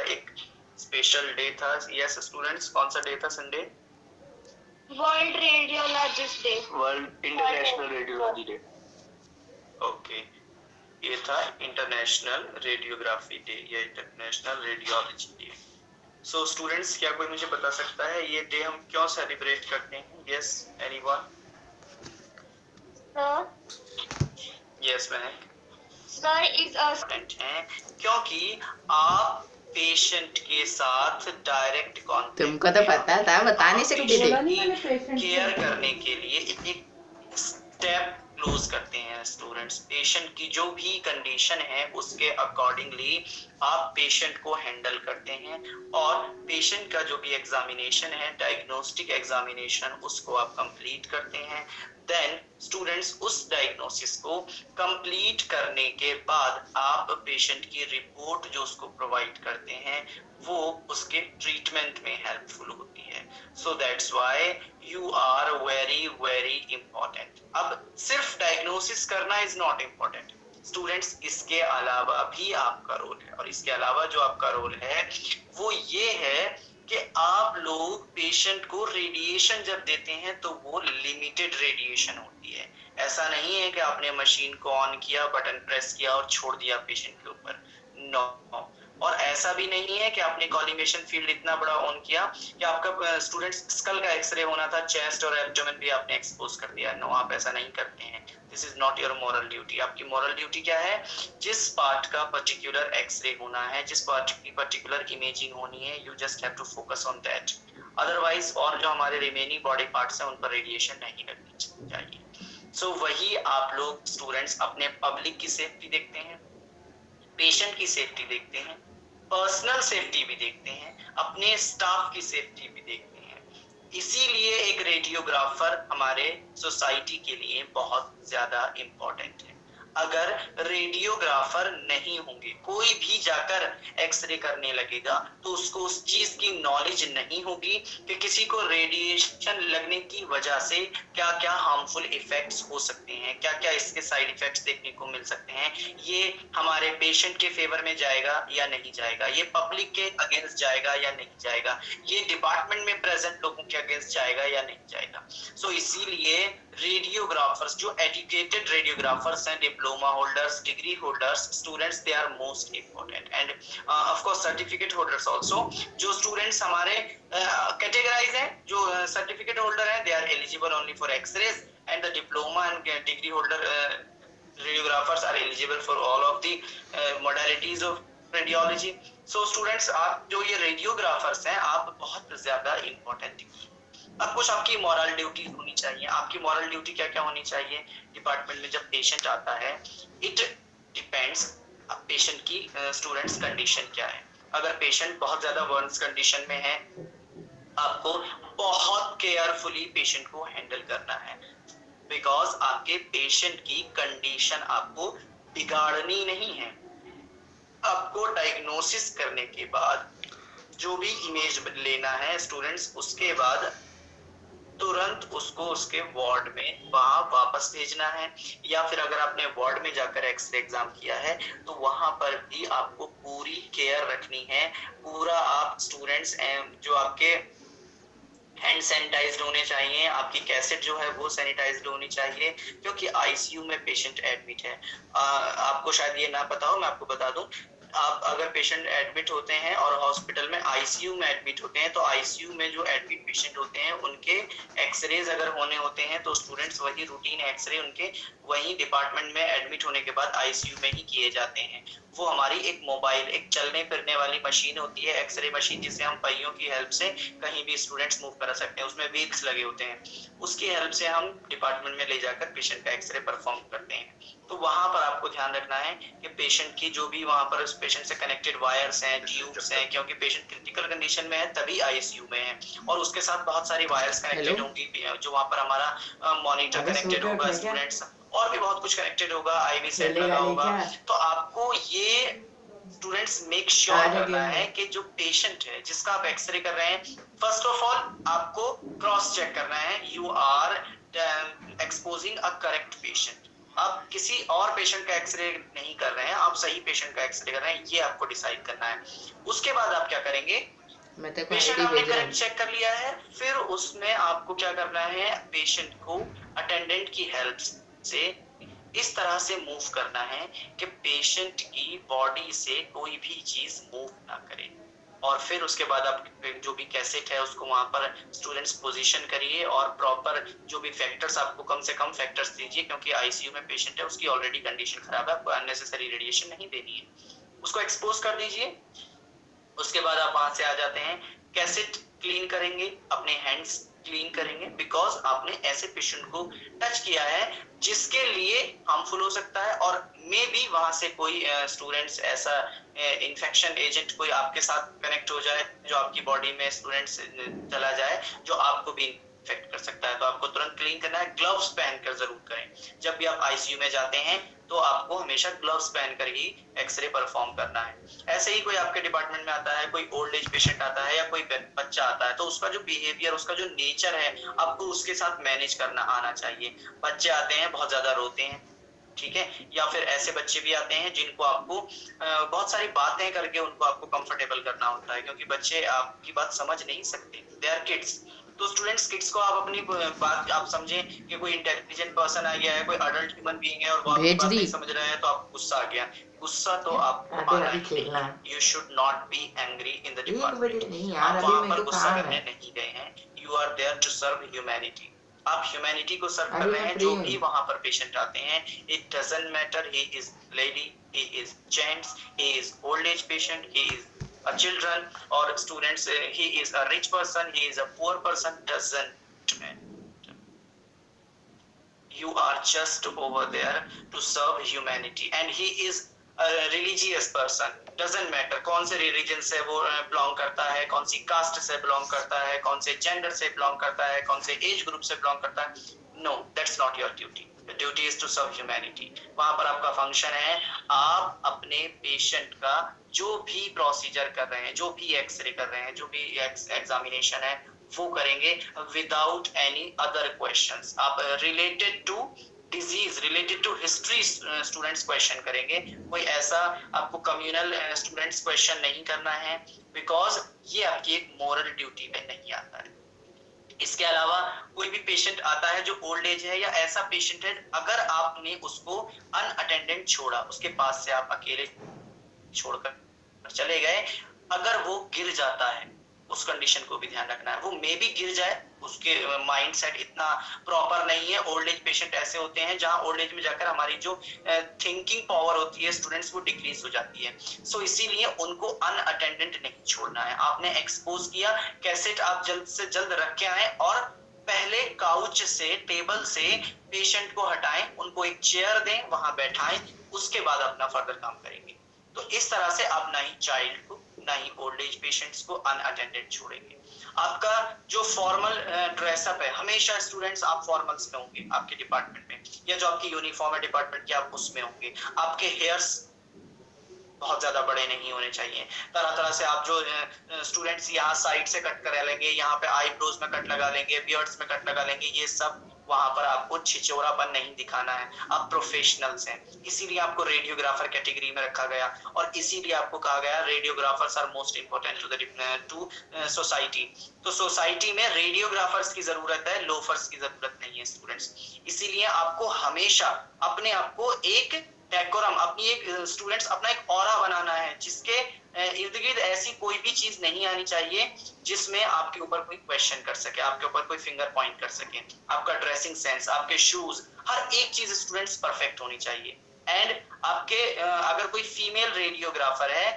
एक special day था। Yes students, कौन सा डे था Sunday? World radiologist day, world international radiology day. Okay, ये था इंटरनेशनल रेडियोग्राफी डे या international radiology day. So students, क्या कोई मुझे बता सकता है ये डे हम क्यों सेलिब्रेट करते हैं? Yes anyone? Yes Mahak? Sir is important है क्योंकि आप पेशेंट के साथ डायरेक्ट कांटेक्ट, तुमको तो पता था, बताने से कुछ केयर करने के लिए एक स्टेप क्लोज करते हैं स्टूडेंट्स। पेशेंट की जो भी कंडीशन है उसके अकॉर्डिंगली आप पेशेंट को हैंडल करते हैं और पेशेंट का जो भी एग्जामिनेशन है, डायग्नोस्टिक एग्जामिनेशन, उसको आप कंप्लीट करते हैं। देन स्टूडेंट्स उस डायग्नोसिस को कंप्लीट करने के बाद आप पेशेंट की रिपोर्ट जो उसको प्रोवाइड करते हैं वो उसके ट्रीटमेंट में हेल्पफुल होती है। So that's why you are very very important. अब सिर्फ डायग्नोसिस करना इज नॉट इम्पोर्टेंट स्टूडेंट्स, इसके अलावा भी आपका रोल है, और इसके अलावा जो आपका रोल है वो ये है कि आप लोग पेशेंट को रेडिएशन जब देते हैं तो वो लिमिटेड रेडिएशन होती है। ऐसा नहीं है कि आपने मशीन को ऑन किया, बटन प्रेस किया और छोड़ दिया पेशेंट के ऊपर। नो। और ऐसा भी नहीं है कि आपने कॉलिमेशन फील्ड इतना बड़ा ऑन किया कि आपका स्टूडेंट्स स्कल का एक्सरे होना था, चेस्ट और एब्डोमेन भी आपने एक्सपोज कर दिया। नो, आप ऐसा नहीं करते हैं। This is not your moral duty. आपकी मॉरल ड्यूटी क्या है? जिस पार्ट का पर्टिकुलर एक्सरे होना है, जिस पार्ट की पर्टिकुलर इमेजिंग होनी है, you just have to focus on that. Otherwise और जो हमारे रिमेनिंग बॉडी पार्ट्स हैं उन पर रेडिएशन नहीं लगनी चाहिए। सो वही आप लोग स्टूडेंट्स अपने पब्लिक की सेफ्टी देखते हैं, पेशेंट की सेफ्टी देखते हैं, पर्सनल सेफ्टी भी देखते हैं, अपने स्टाफ की सेफ्टी भी देखते हैं। इसीलिए एक रेडियोग्राफर हमारे सोसाइटी के लिए बहुत ज्यादा इंपॉर्टेंट है। अगर रेडियोग्राफर नहीं होंगे, कोई भी जाकर एक्सरे करने लगेगा तो उसको उस चीज की नॉलेज नहीं होगी कि किसी को रेडिएशन लगने की वजह से क्या क्या हार्मफुल इफेक्ट्स हो सकते हैं, क्या क्या इसके साइड इफेक्ट्स देखने को मिल सकते हैं। ये हमारे पेशेंट के फेवर में जाएगा या नहीं जाएगा, ये पब्लिक के अगेंस्ट जाएगा या नहीं जाएगा, ये डिपार्टमेंट में प्रेजेंट लोगों के अगेंस्ट जाएगा या नहीं जाएगा। सो इसीलिए रेडियोग्राफर्स, जो एजुकेटेड रेडियोग्राफर्स हैं, diploma holders, degree holders, students, they are most important and of course certificate holders also. जो स्टूडेंट्स हमारे कैटेगराइज हैं, जो सर्टिफिकेट होल्डर हैं, they are eligible only for X-rays and the diploma and degree holder radiographers are eligible for all of the modalities of radiology. So students, आप जो ये radiographers हैं, आप बहुत ज्यादा इंपॉर्टेंट हैं। अब कुछ आपकी मॉरल ड्यूटी होनी चाहिए। आपकी मॉरल ड्यूटी क्या क्या होनी चाहिए? डिपार्टमेंट में जब पेशेंट आता है, इट डिपेंड्स पेशेंट की स्टूडेंट्स कंडीशन क्या है। अगर पेशेंट बहुत ज्यादा वर्न्स कंडीशन में है, आपको बहुत केयरफुली पेशेंट को हैंडल करना है, बिकॉज आपके पेशेंट की कंडीशन आपको बिगाड़नी नहीं है। आपको डायग्नोसिस करने के बाद जो भी इमेज लेना है स्टूडेंट्स, उसके बाद तुरंत उसको उसके वार्ड में वहां वापस भेजना है, या फिर अगर आपने वार्ड में जाकर एक्सरे एग्जाम किया है तो वहां पर भी आपको पूरी केयर रखनी है। पूरा आप स्टूडेंट्स जो आपके हैंड सैनिटाइज्ड होने चाहिए, आपकी कैसेट जो है वो सैनिटाइज्ड होनी चाहिए, क्योंकि आईसीयू में पेशेंट एडमिट है। आपको शायद ये ना पता हो, मैं आपको बता दूं, आप अगर पेशेंट एडमिट होते हैं और हॉस्पिटल में आईसीयू में एडमिट होते हैं, तो आईसीयू में जो एडमिट पेशेंट होते हैं उनके एक्सरेज अगर होने होते हैं तो स्टूडेंट्स वही रूटीन एक्सरे उनके वही डिपार्टमेंट में एडमिट होने के बाद आईसीयू में ही किए जाते हैं। वो हमारी एक मोबाइल, एक चलने फिरने वाली मशीन होती है, एक्सरे मशीन, जिसे हम पहियों की हेल्प से कहीं भी स्टूडेंट्स मूव करा सकते हैं, उसमें व्हील्स लगे होते हैं, उसकी हेल्प से हम डिपार्टमेंट में ले जाकर पेशेंट का एक्सरे परफॉर्म करते हैं। तो वहां पर आपको ध्यान रखना है कि पेशेंट की जो भी वहां पर पेशेंट से कनेक्टेड वायर्स हैं, ट्यूब्स हैं, क्योंकि पेशेंट क्रिटिकल कंडीशन में है तभी आईसीयू में है, और उसके साथ बहुत सारी वायर्स कनेक्टेड होंगी, जो वहां पर हमारा मॉनिटर कनेक्टेड होगा, स्टूडेंट्स और भी बहुत कुछ कनेक्टेड होगा, आईवी सेट लगा होगा। तो आपको ये स्टूडेंट्स मेक श्योर करना है कि जो पेशेंट है जिसका आप एक्सरे कर रहे हैं, फर्स्ट ऑफ ऑल आपको क्रॉस चेक करना है, you are exposing a correct patient. आप किसी और पेशेंट का एक्सरे नहीं कर रहे हैं, आप सही पेशेंट का एक्सरे कर रहे हैं, ये आपको डिसाइड करना है। उसके बाद आप क्या करेंगे, मैं तेरे को पेशेंट आईडी आपने भेज रहा करेक्ट हूँ। चेक कर लिया है, फिर उसमें आपको क्या करना है, पेशेंट को अटेंडेंट की हेल्प से इस तरह से मूव करना है कि पेशेंट की बॉडी से कोई भी चीज मूव ना करे। और फिर उसके बाद आप जो भी कैसेट है उसको वहां पर स्टूडेंट्स पोजीशन करिए और प्रॉपर जो भी फैक्टर्स, आपको कम से कम फैक्टर्स दीजिए, क्योंकि आईसीयू में पेशेंट है, उसकी ऑलरेडी कंडीशन खराब है, आपको अननेसेसरी रेडिएशन नहीं देनी है, उसको एक्सपोज कर दीजिए। उसके बाद आप वहां से आ जाते हैं, कैसेट क्लीन करेंगे, अपने हैंड्स क्लीन करेंगे, बिकॉज आपने ऐसे पेशेंट को टच किया है जिसके लिए हार्मफुल हो सकता है, और मे भी वहां से कोई स्टूडेंट्स ऐसा इन्फेक्शन एजेंट कोई आपके साथ कनेक्ट हो जाए जो आपकी बॉडी में स्टूडेंट्स चला जाए, जो आपको भी इन्फेक्ट कर सकता है। तो आपको तुरंत क्लीन करना है। ग्लव्स पहनकर जरूर करें, जब भी आप आईसीयू में जाते हैं तो आपको हमेशा ग्लव्स पहनकर ही एक्सरे परफॉर्म करना है। ऐसे ही कोई आपके डिपार्टमेंट में आता है, कोई ओल्ड एज पेशेंट आता है या कोई बच्चा आता है, तो उसका जो बिहेवियर, उसका जो नेचर है, आपको उसके साथ मैनेज करना आना चाहिए। बच्चे आते हैं बहुत ज्यादा रोते हैं, ठीक है, या फिर ऐसे बच्चे भी आते हैं जिनको आपको बहुत सारी बातें करके उनको आपको कंफर्टेबल करना होता है, क्योंकि बच्चे आपकी बात समझ नहीं सकते, दे आर किड्स। तो स्टूडेंट्स, किड्स को आप अपनी बात आप समझें कि कोई इंटेलिजेंट पर्सन आ गया है, कोई अडल्ट ह्यूमन बीइंग है और वो आपकी बात नहीं समझ रहा है, तो आप गुस्सा आ गया, गुस्सा तो आपको आना ही नहीं। You should not be angry in the department. आप वहां पर गुस्सा करने नहीं गए हैं, you are there to serve humanity. आप ह्यूमैनिटी को सर्व कर रहे हैं। जो भी वहां पर पेशेंट आते हैं, it doesn't matter he is lady, he is gents, he is old age patient, he is a children or students, he is a rich person, he is a poor person, doesn't matter. You are just over there to serve humanity, and he is a religious person, doesn't matter कौन से religion से वो belong करता है, कौन सी cast से belong करता है, कौन से जेंडर से बिलोंग करता है, कौन से एज ग्रुप से बिलोंग करता है, no, that's not your duty. Duty is to serve humanity. वहां पर आपका फंक्शन है, आप अपने पेशेंट का जो भी प्रोसीजर कर रहे हैं, जो भी एक्सरे कर रहे हैं, जो भी एग्जामिनेशन है वो करेंगे विदाउट एनी अदर क्वेश्चंस। आप related to disease, related to history students question करेंगे, कोई ऐसा आपको कम्युनल स्टूडेंट्स क्वेश्चन नहीं करना है, बिकॉज ये आपकी एक मोरल ड्यूटी में नहीं आता है। इसके अलावा कोई भी पेशेंट आता है जो ओल्ड एज है या ऐसा पेशेंट है, अगर आपने उसको अनअटेंडेंट छोड़ा, उसके पास से आप अकेले छोड़कर चले गए, अगर वो गिर जाता है, उस कंडीशन को भी ध्यान रखना है। वो मे भी गिर जाए, उसके माइंड सेट इतना प्रॉपर नहीं है। ओल्ड एज पेशेंट ऐसे होते हैं जहां ओल्ड एज में जाकर हमारी जो थिंकिंग पावर होती है स्टूडेंट्स, वो डिक्रीज हो जाती है। सो इसीलिए उनको अनअटेंडेंट नहीं छोड़ना है। आपने एक्सपोज किया, कैसेट आप जल्द से जल्द रख के आए और पहले काउच से, टेबल से पेशेंट को हटाएं, उनको एक चेयर दें, वहां बैठाएं, उसके बाद अपना फर्दर काम करेंगे। तो इस तरह से आप ना ही चाइल्ड को, ना ही ओल्ड एज पेशेंट्स को अनअटेंडेड छोड़ेंगे। आपका जो फॉर्मल ड्रेसअप है, हमेशा स्टूडेंट्स आप फॉर्मल्स में होंगे आपके डिपार्टमेंट में, या जो आपकी यूनिफॉर्म है डिपार्टमेंट की, आप उसमें होंगे। आपके हेयर्स बहुत ज्यादा बड़े नहीं होने चाहिए। तरह तरह से आप जो स्टूडेंट्स यहाँ साइड से कट करा लेंगे, यहाँ पे आईब्रोज में कट लगा लेंगे, बियर्ड्स में कट लगा लेंगे, ये सब वहां पर आपको छिचोरापन नहीं दिखाना है। आप प्रोफेशनल्स हैं, इसीलिए आपको रेडियोग्राफर कैटेगरी में रखा गया, और इसीलिए आपको कहा गया radiographers are most important to society. तो सोसाइटी में रेडियोग्राफर्स की जरूरत है, लोफर्स की जरूरत नहीं है स्टूडेंट्स। इसीलिए आपको हमेशा अपने आप को एक डेकोरम, अपनी एक स्टूडेंट्स अपना एक ऑरा बनाना है, जिसके इर्द गिर्द ऐसी कोई भी चीज नहीं आनी चाहिए जिसमें आपके ऊपर कोई क्वेश्चन कर सके, आपके ऊपर कोई फिंगर पॉइंट कर सके। आपका ड्रेसिंग सेंस, आपके शूज, हर एक चीज स्टूडेंट्स परफेक्ट होनी चाहिए। एंड आपके अगर कोई फीमेल रेडियोग्राफर है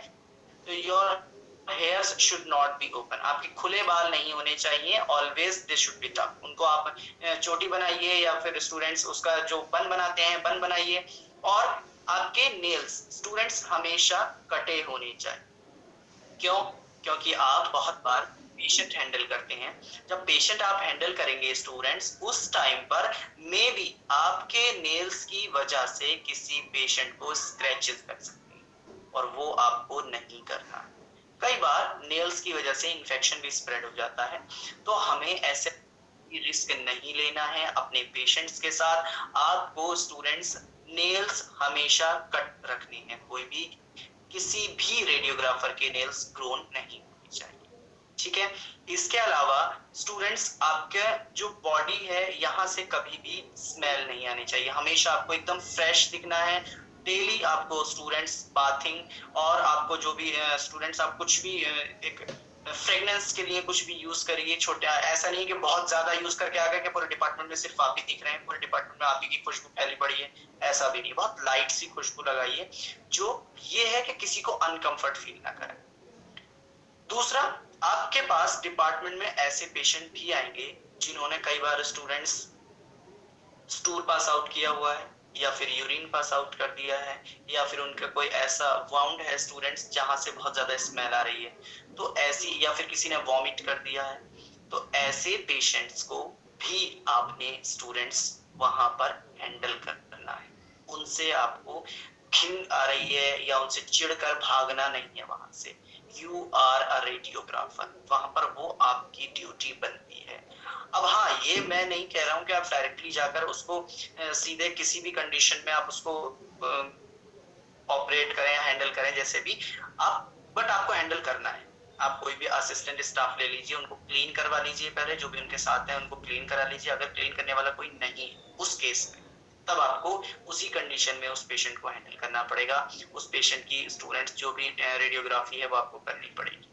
तो your hairs should not be open, आपके खुले बाल नहीं होने चाहिए, ऑलवेज दे शुड बी टक। उनको आप चोटी बनाइए या फिर स्टूडेंट्स उसका जो बन बनाते हैं बन बनाइए, और आपके नेल्स स्टूडेंट्स हमेशा कटे होने चाहिए। क्यों? क्योंकि आप बहुत बार पेशेंट हैंडल करते हैं। जब पेशेंट आप हैंडल करेंगे स्टूडेंट्स, उस टाइम पर मे बी आपके नेल्स की वजह से किसी पेशेंट को स्क्रैचेस लग सकते हैं, और वो आपको नहीं करना। कई बार नेल्स की वजह से इन्फेक्शन भी स्प्रेड हो जाता है, तो हमें ऐसे रिस्क नहीं लेना है अपने पेशेंट्स के साथ। आपको स्टूडेंट्स नेल्स हमेशा कट रखने हैं, कोई भी किसी भी रेडियोग्राफर के नेल्स ग्रोन नहीं होनी चाहिए, ठीक है। इसके अलावा स्टूडेंट्स आपके जो बॉडी है यहाँ से कभी भी स्मेल नहीं आनी चाहिए, हमेशा आपको एकदम फ्रेश दिखना है। डेली आपको स्टूडेंट्स बाथिंग और आपको जो भी स्टूडेंट्स आप कुछ भी एक फ्रेगनेंस के लिए कुछ भी यूज करिए, छोटे, ऐसा नहीं कि बहुत ज्यादा यूज करके आ गए कि पूरे डिपार्टमेंट में सिर्फ आप ही दिख रहे हैं, पूरे डिपार्टमेंट में आप ही की खुशबू फैली पड़ी है, ऐसा भी नहीं। बहुत लाइट सी खुशबू लगाइए जो ये है कि किसी को अनकंफर्ट फील ना करे। दूसरा, आपके पास डिपार्टमेंट में ऐसे पेशेंट भी आएंगे जिन्होंने कई बार स्टूडेंट्स स्टूल पास आउट किया हुआ है या फिर यूरिन पास आउट कर दिया है या फिर उनका कोई ऐसा वाउंड है स्टूडेंट्स जहां से बहुत ज्यादा स्मेल आ रही है, तो ऐसी, या फिर किसी ने वॉमिट कर दिया है, तो ऐसे पेशेंट्स को भी आपने स्टूडेंट्स वहां पर हैंडल करना है। उनसे आपको घिन आ रही है या उनसे चिढ़कर भागना नहीं है वहां से। यू आर अ रेडियोग्राफर, वहां पर वो आपकी ड्यूटी बनती है। अब हाँ, ये मैं नहीं कह रहा हूँ कि आप डायरेक्टली जाकर उसको सीधे किसी भी कंडीशन में आप उसको ऑपरेट करें, हैंडल करें, जैसे भी आप, बट आपको हैंडल करना है। आप कोई भी असिस्टेंट स्टाफ ले लीजिए, उनको क्लीन करवा लीजिए, पहले जो भी उनके साथ है उनको क्लीन करा लीजिए। अगर क्लीन करने वाला कोई नहीं है उस केस में, तब आपको उसी कंडीशन में उस पेशेंट को हैंडल करना पड़ेगा। उस पेशेंट की स्टूडेंट्स जो भी रेडियोग्राफी है वो आपको करनी पड़ेगी,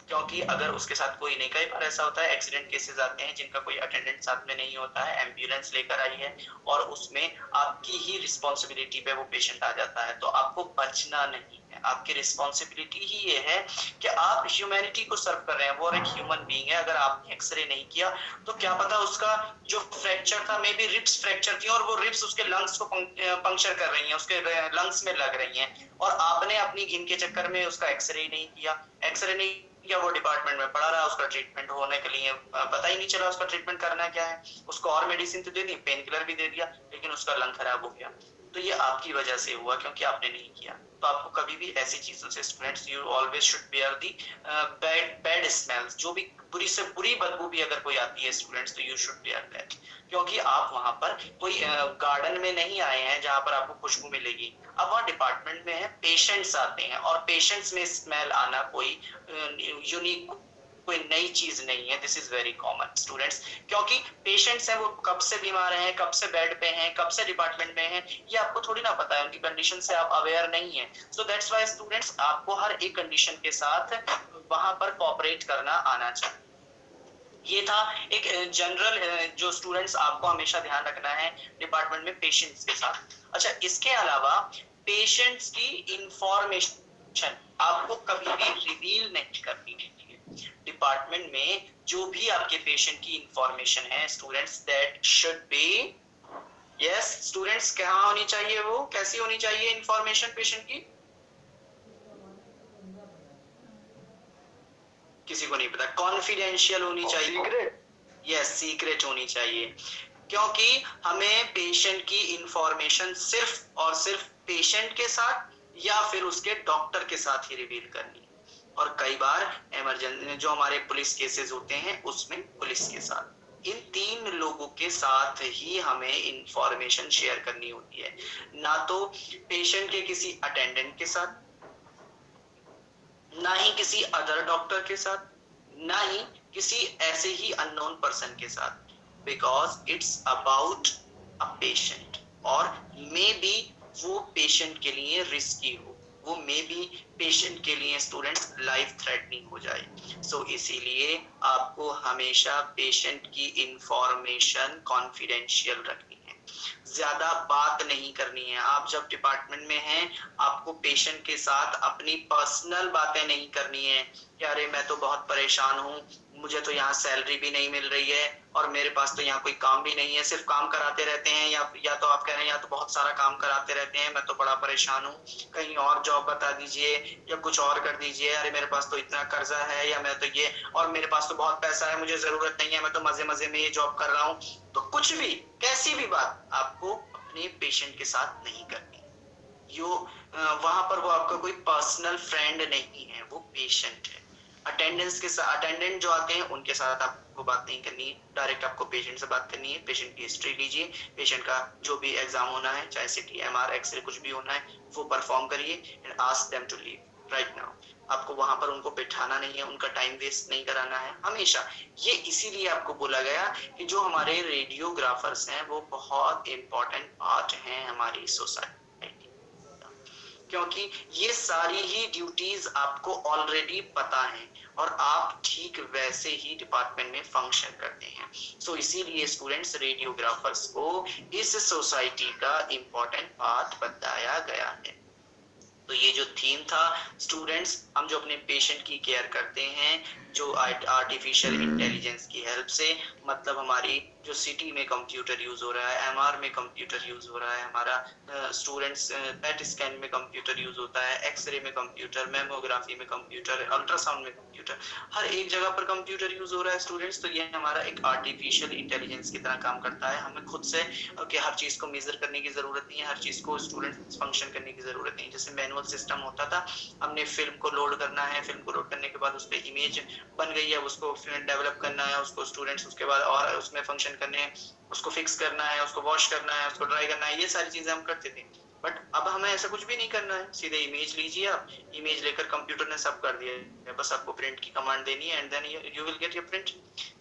क्योंकि अगर उसके साथ कोई नहीं, कई बार ऐसा होता है एक्सीडेंट केसेस आते हैं जिनका कोई अटेंडेंट साथ में नहीं होता है, एम्बुलेंस लेकर आई है और उसमें आपकी ही रिस्पॉन्सिबिलिटी पे वो पेशेंट आ जाता है, तो आपको बचना नहीं है। आपकी रिस्पॉन्सिबिलिटी ही ये है कि आप ह्यूमैनिटी को सर्व कर रहे हैं, वो एक ह्यूमन बीइंग है। अगर आपने एक्सरे नहीं किया तो क्या पता उसका जो फ्रैक्चर था, मे बी रिब्स फ्रैक्चर थी और वो रिब्स उसके लंग्स को पंक्चर कर रही हैं, उसके लंग्स में लग रही हैं, और आपने अपनी घिन के चक्कर में उसका एक्सरे ही नहीं किया। एक्सरे नहीं किया, वो डिपार्टमेंट में पड़ा रहा, उसका ट्रीटमेंट होने के लिए पता ही नहीं चला उसका ट्रीटमेंट करना क्या है। उसको और मेडिसिन तो दे दी, पेन किलर भी दे दिया, लेकिन उसका लंग खराब हो गया। तो ये आपकी वजह से हुआ, क्योंकि आपने नहीं किया। तो आपको कभी भी ऐसी चीजों से students, you always should bear the bad smells, जो भी बुरी से बुरी बदबू भी अगर कोई आती है स्टूडेंट्स, तो यू शुड बेयर दैट, क्योंकि आप वहां पर कोई गार्डन में नहीं आए हैं जहां पर आपको खुशबू मिलेगी। अब वहाँ डिपार्टमेंट में है, पेशेंट्स आते हैं, और पेशेंट्स में स्मेल आना कोई यूनिक, कोई नई चीज नहीं है। This is very common students, क्योंकि पेशेंट्स हैं, वो कब से बीमार हैं, कब से बेड पे हैं, कब से डिपार्टमेंट में हैं, ये आपको थोड़ी ना पता है, उनकी कंडीशन से आप अवेयर नहीं है। सो दैट्स व्हाई स्टूडेंट्स, आपको हर एक कंडीशन के साथ वहां पर कोऑपरेट करना आना चाहिए। ये था एक जनरल जो स्टूडेंट्स आपको हमेशा ध्यान रखना है डिपार्टमेंट में पेशेंट्स के साथ। अच्छा, इसके अलावा पेशेंट्स की इंफॉर्मेशन आपको कभी भी रिवील नहीं करनी है डिपार्टमेंट में। जो भी आपके पेशेंट की इंफॉर्मेशन है students, that should be, yes students, कहाँ होनी चाहिए, वो कैसी होनी चाहिए इंफॉर्मेशन पेशेंट की? किसी को नहीं पता। कॉन्फिडेंशियल होनी चाहिए, यस सीक्रेट होनी चाहिए, क्योंकि हमें पेशेंट की इंफॉर्मेशन सिर्फ और सिर्फ पेशेंट के साथ या फिर उसके डॉक्टर के साथ ही रिवील करनी है। और कई बार इमरजेंसी जो हमारे पुलिस केसेस होते हैं उसमें पुलिस के साथ, इन तीन लोगों के साथ ही हमें इंफॉर्मेशन शेयर करनी होती है, ना तो पेशेंट के किसी अटेंडेंट के साथ, ना ही किसी अदर डॉक्टर के साथ, ना ही किसी ऐसे ही अननोन पर्सन के साथ, because it's about a patient, और मे बी वो पेशेंट के लिए रिस्की हो, वो मे बी पेशेंट के लिए स्टूडेंट्स लाइफ थ्रेटनिंग हो जाए। सो इसीलिए आपको हमेशा पेशेंट की इंफॉर्मेशन कॉन्फिडेंशियल रखनी है, ज्यादा बात नहीं करनी है। आप जब डिपार्टमेंट में हैं, आपको पेशेंट के साथ अपनी पर्सनल बातें नहीं करनी है कि अरे मैं तो बहुत परेशान हूँ, मुझे तो यहाँ सैलरी भी नहीं मिल रही है और मेरे पास तो यहाँ कोई काम भी नहीं है, सिर्फ काम कराते रहते हैं, या तो आप कह रहे हैं या तो बहुत सारा काम कराते रहते हैं, मैं तो बड़ा परेशान हूँ, कहीं और जॉब बता दीजिए या कुछ और कर दीजिए, अरे मेरे पास तो इतना कर्जा है, या मैं तो ये, और मेरे पास तो बहुत पैसा है, मुझे जरूरत नहीं है, मैं तो मजे मजे में ये जॉब कर रहा हूँ। तो कुछ भी, कैसी भी बात आपको अपने पेशेंट के साथ नहीं करनी। वहां पर वो आपका कोई पर्सनल फ्रेंड नहीं है, वो पेशेंट है। अटेंडेंस के साथ, अटेंडेंट जो आते हैं उनके साथ आपको बात नहीं करनी है, डायरेक्ट आपको पेशेंट से बात करनी है। पेशेंट की हिस्ट्री लीजिए, पेशेंट का जो भी एग्जाम होना है, चाहे सिटी, एमआर, एक्सरे कुछ भी होना है, वो परफॉर्म करिए and ask them to leave right now. आपको वहां पर उनको बिठाना नहीं है, उनका टाइम वेस्ट नहीं कराना है हमेशा। ये इसीलिए आपको बोला गया कि जो हमारे रेडियोग्राफर्स हैं वो बहुत इंपॉर्टेंट पार्ट हैं हमारी सोसाइटी, क्योंकि ये सारी ही ड्यूटीज आपको ऑलरेडी पता है और आप ठीक वैसे ही डिपार्टमेंट में फंक्शन करते हैं। सो इसीलिए स्टूडेंट्स रेडियोग्राफर्स को इस सोसाइटी का इंपॉर्टेंट पार्ट बताया गया है। तो ये जो थीम था स्टूडेंट्स, हम जो अपने पेशेंट की केयर करते हैं जो आर्टिफिशियल इंटेलिजेंस की हेल्प से, मतलब हमारी जो सिटी में कंप्यूटर यूज हो रहा है, एमआर में कंप्यूटर यूज हो रहा है, हमारा स्टूडेंट्स पेट स्कैन में कंप्यूटर यूज होता है, एक्सरे में कंप्यूटर, मेमोग्राफी में कंप्यूटर, अल्ट्रासाउंड में कंप्यूटर, हर एक जगह पर कंप्यूटर यूज हो रहा है स्टूडेंट्स। तो ये हमारा एक आर्टिफिशियल इंटेलिजेंस की तरह काम करता है। हमें खुद से हर चीज को मेजर करने की जरूरत नहीं है, हर चीज को स्टूडेंट्स फंक्शन करने की जरूरत नहीं है। जैसे मैनुअल सिस्टम होता था, हमने फिल्म को लोड करना है, फिल्म को लोड करने के बाद उस पर इमेज बन गई है, उसको डेवलप करना है, उसको स्टूडेंट्स उसके बाद और उसमें फंक्शन करने हैं, उसको फिक्स करना है, उसको वॉश करना है, उसको ड्राई करना है, ये सारी चीजें हम करते थे। बट अब हमें ऐसा कुछ भी नहीं करना है, सीधे इमेज लीजिए आप, इमेज लेकर कंप्यूटर ने सब कर दिया है, बस आपको प्रिंट की कमांड देनी है and then you will get your print.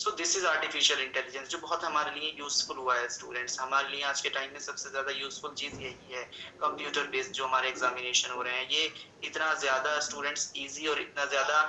So this is artificial intelligence जो बहुत हमारे लिए यूजफुल हुआ है स्टूडेंट्स। हमारे लिए आज के टाइम में सबसे ज्यादा यूजफुल चीज यही है। कंप्यूटर बेस्ड जो हमारे एग्जामिनेशन हो रहे हैं, ये इतना ज्यादा स्टूडेंट्स इजी और इतना ज्यादा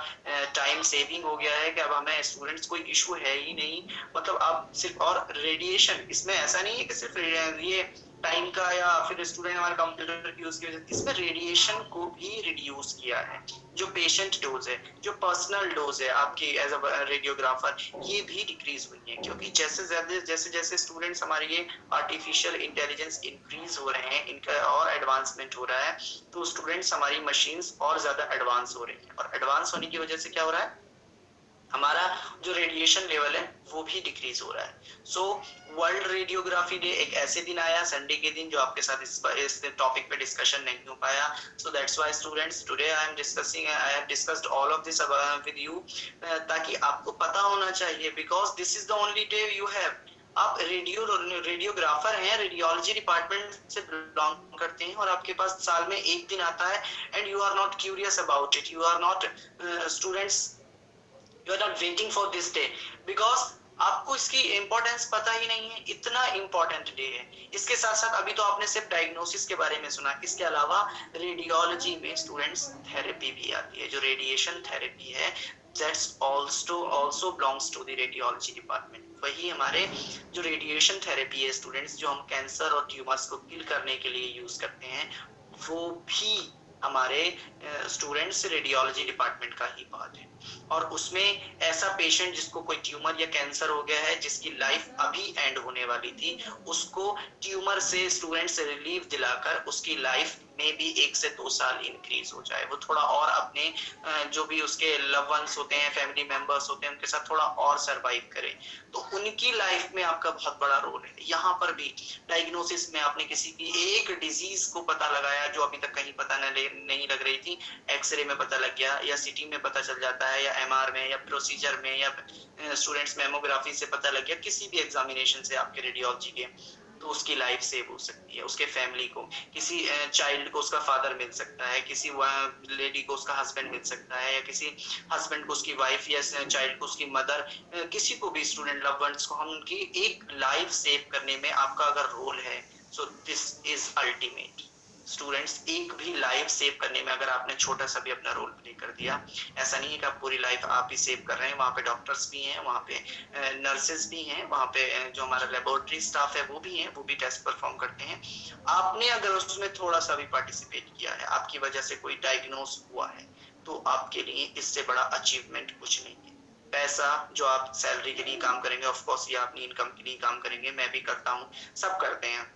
टाइम सेविंग हो गया है कि अब हमें स्टूडेंट्स कोई इशू है ही नहीं। मतलब आप सिर्फ, और रेडिएशन इसमें ऐसा नहीं है कि सिर्फ ये टाइम का या फिर स्टूडेंट हमारे कंप्यूटर की यूज की वजह से, इसमें रेडिएशन को भी रिड्यूस किया है। जो पेशेंट डोज है, जो पर्सनल डोज है आपकी एज अ रेडियोग्राफर, ये भी डिक्रीज हुई है, क्योंकि जैसे जैसे स्टूडेंट्स हमारे ये आर्टिफिशियल इंटेलिजेंस इंक्रीज हो रहे हैं, इनका और एडवांसमेंट हो रहा है, तो स्टूडेंट्स हमारी मशीन्स और ज्यादा एडवांस हो रही है। और एडवांस होने की वजह से क्या हो रहा है, हमारा जो रेडिएशन लेवल है वो भी डिक्रीज हो रहा है। सो वर्ल्ड रेडियोग्राफी डे एक ऐसे दिन आया संडे के दिन जो आपके साथ इस टॉपिक पे डिस्कशन नहीं हो पाया। सो that's why students today I have discussed all of this with you, ताकि आपको पता होना चाहिए, because this is the only day you have. आप रेडियोग्राफर हैं, रेडियोलॉजी डिपार्टमेंट से बिलोंग करते हैं और आपके पास साल में एक दिन आता है and you are not curious about it, you are not students, you are not waiting for this day because आपको इसकी इंपॉर्टेंस पता ही नहीं है, इतना इंपॉर्टेंट डे है। इसके साथ साथ अभी तो आपने सिर्फ डायग्नोसिस के बारे में सुना, इसके अलावा रेडियोलॉजी में स्टूडेंट्स थेरेपी भी आती है, जो रेडिएशन थेरेपी है, that's also belongs to the radiology department. वही हमारे जो रेडिएशन थेरेपी है स्टूडेंट्स, जो हम कैंसर और ट्यूमर्स को किल करने के लिए यूज करते हैं, वो भी हमारे स्टूडेंट्स रेडियोलॉजी डिपार्टमेंट का ही पार्ट है। और उसमें ऐसा पेशेंट जिसको कोई ट्यूमर या कैंसर हो गया है, जिसकी लाइफ अभी एंड होने वाली थी, उसको ट्यूमर से स्टूडेंट्स रिलीफ दिलाकर उसकी लाइफ में भी 1 से 2 साल इंक्रीज हो जाए, वो थोड़ा और अपने जो भी उसके लव वंस होते हैं, फैमिली मेंबर्स होते हैं, उनके साथ थोड़ा और सरवाइव करे, तो उनकी लाइफ में आपका बहुत बड़ा रोल है। यहाँ पर भी डायग्नोसिस में आपने किसी की एक डिजीज को पता लगाया जो अभी तक कहीं पता नहीं लग रही थी, एक्सरे में पता लग गया या सिटी में पता चल जाता है या एमआर में या प्रोसीजर में या स्टूडेंट्स मेमोग्राफी से पता लग गया, किसी भी एग्जामिनेशन से आपके रेडियोलॉजी के, तो उसकी लाइफ सेव हो सकती है। उसके फैमिली को, किसी चाइल्ड को उसका फादर मिल सकता है, किसी लेडी को उसका हस्बैंड मिल सकता है, या किसी हस्बैंड को उसकी वाइफ या चाइल्ड को उसकी मदर, किसी को भी स्टूडेंट लव वंस को हम उनकी एक लाइफ सेव करने में आपका अगर रोल है, सो दिस इज अल्टीमेट। स्टूडेंट्स, एक भी लाइफ सेव करने में अगर आपने छोटा सा भी अपना रोल प्ले कर दिया, ऐसा नहीं है कि आप पूरी लाइफ आप ही सेव कर रहे हैं, वहाँ पे डॉक्टर्स भी हैं, वहाँ पे नर्सेज भी हैं, वहाँ पे जो हमारा लेबोरेटरी स्टाफ है वो भी हैं, वो भी टेस्ट परफॉर्म करते हैं। आपने अगर उसमें थोड़ा सा भी पार्टिसिपेट किया है, आपकी वजह से कोई डायग्नोस हुआ है, तो आपके लिए इससे बड़ा अचीवमेंट कुछ नहीं है। पैसा जो आप सैलरी के लिए काम करेंगे, ऑफ कोर्स ये अपनी इनकम के लिए काम करेंगे, मैं भी करता हूँ, सब करते हैं,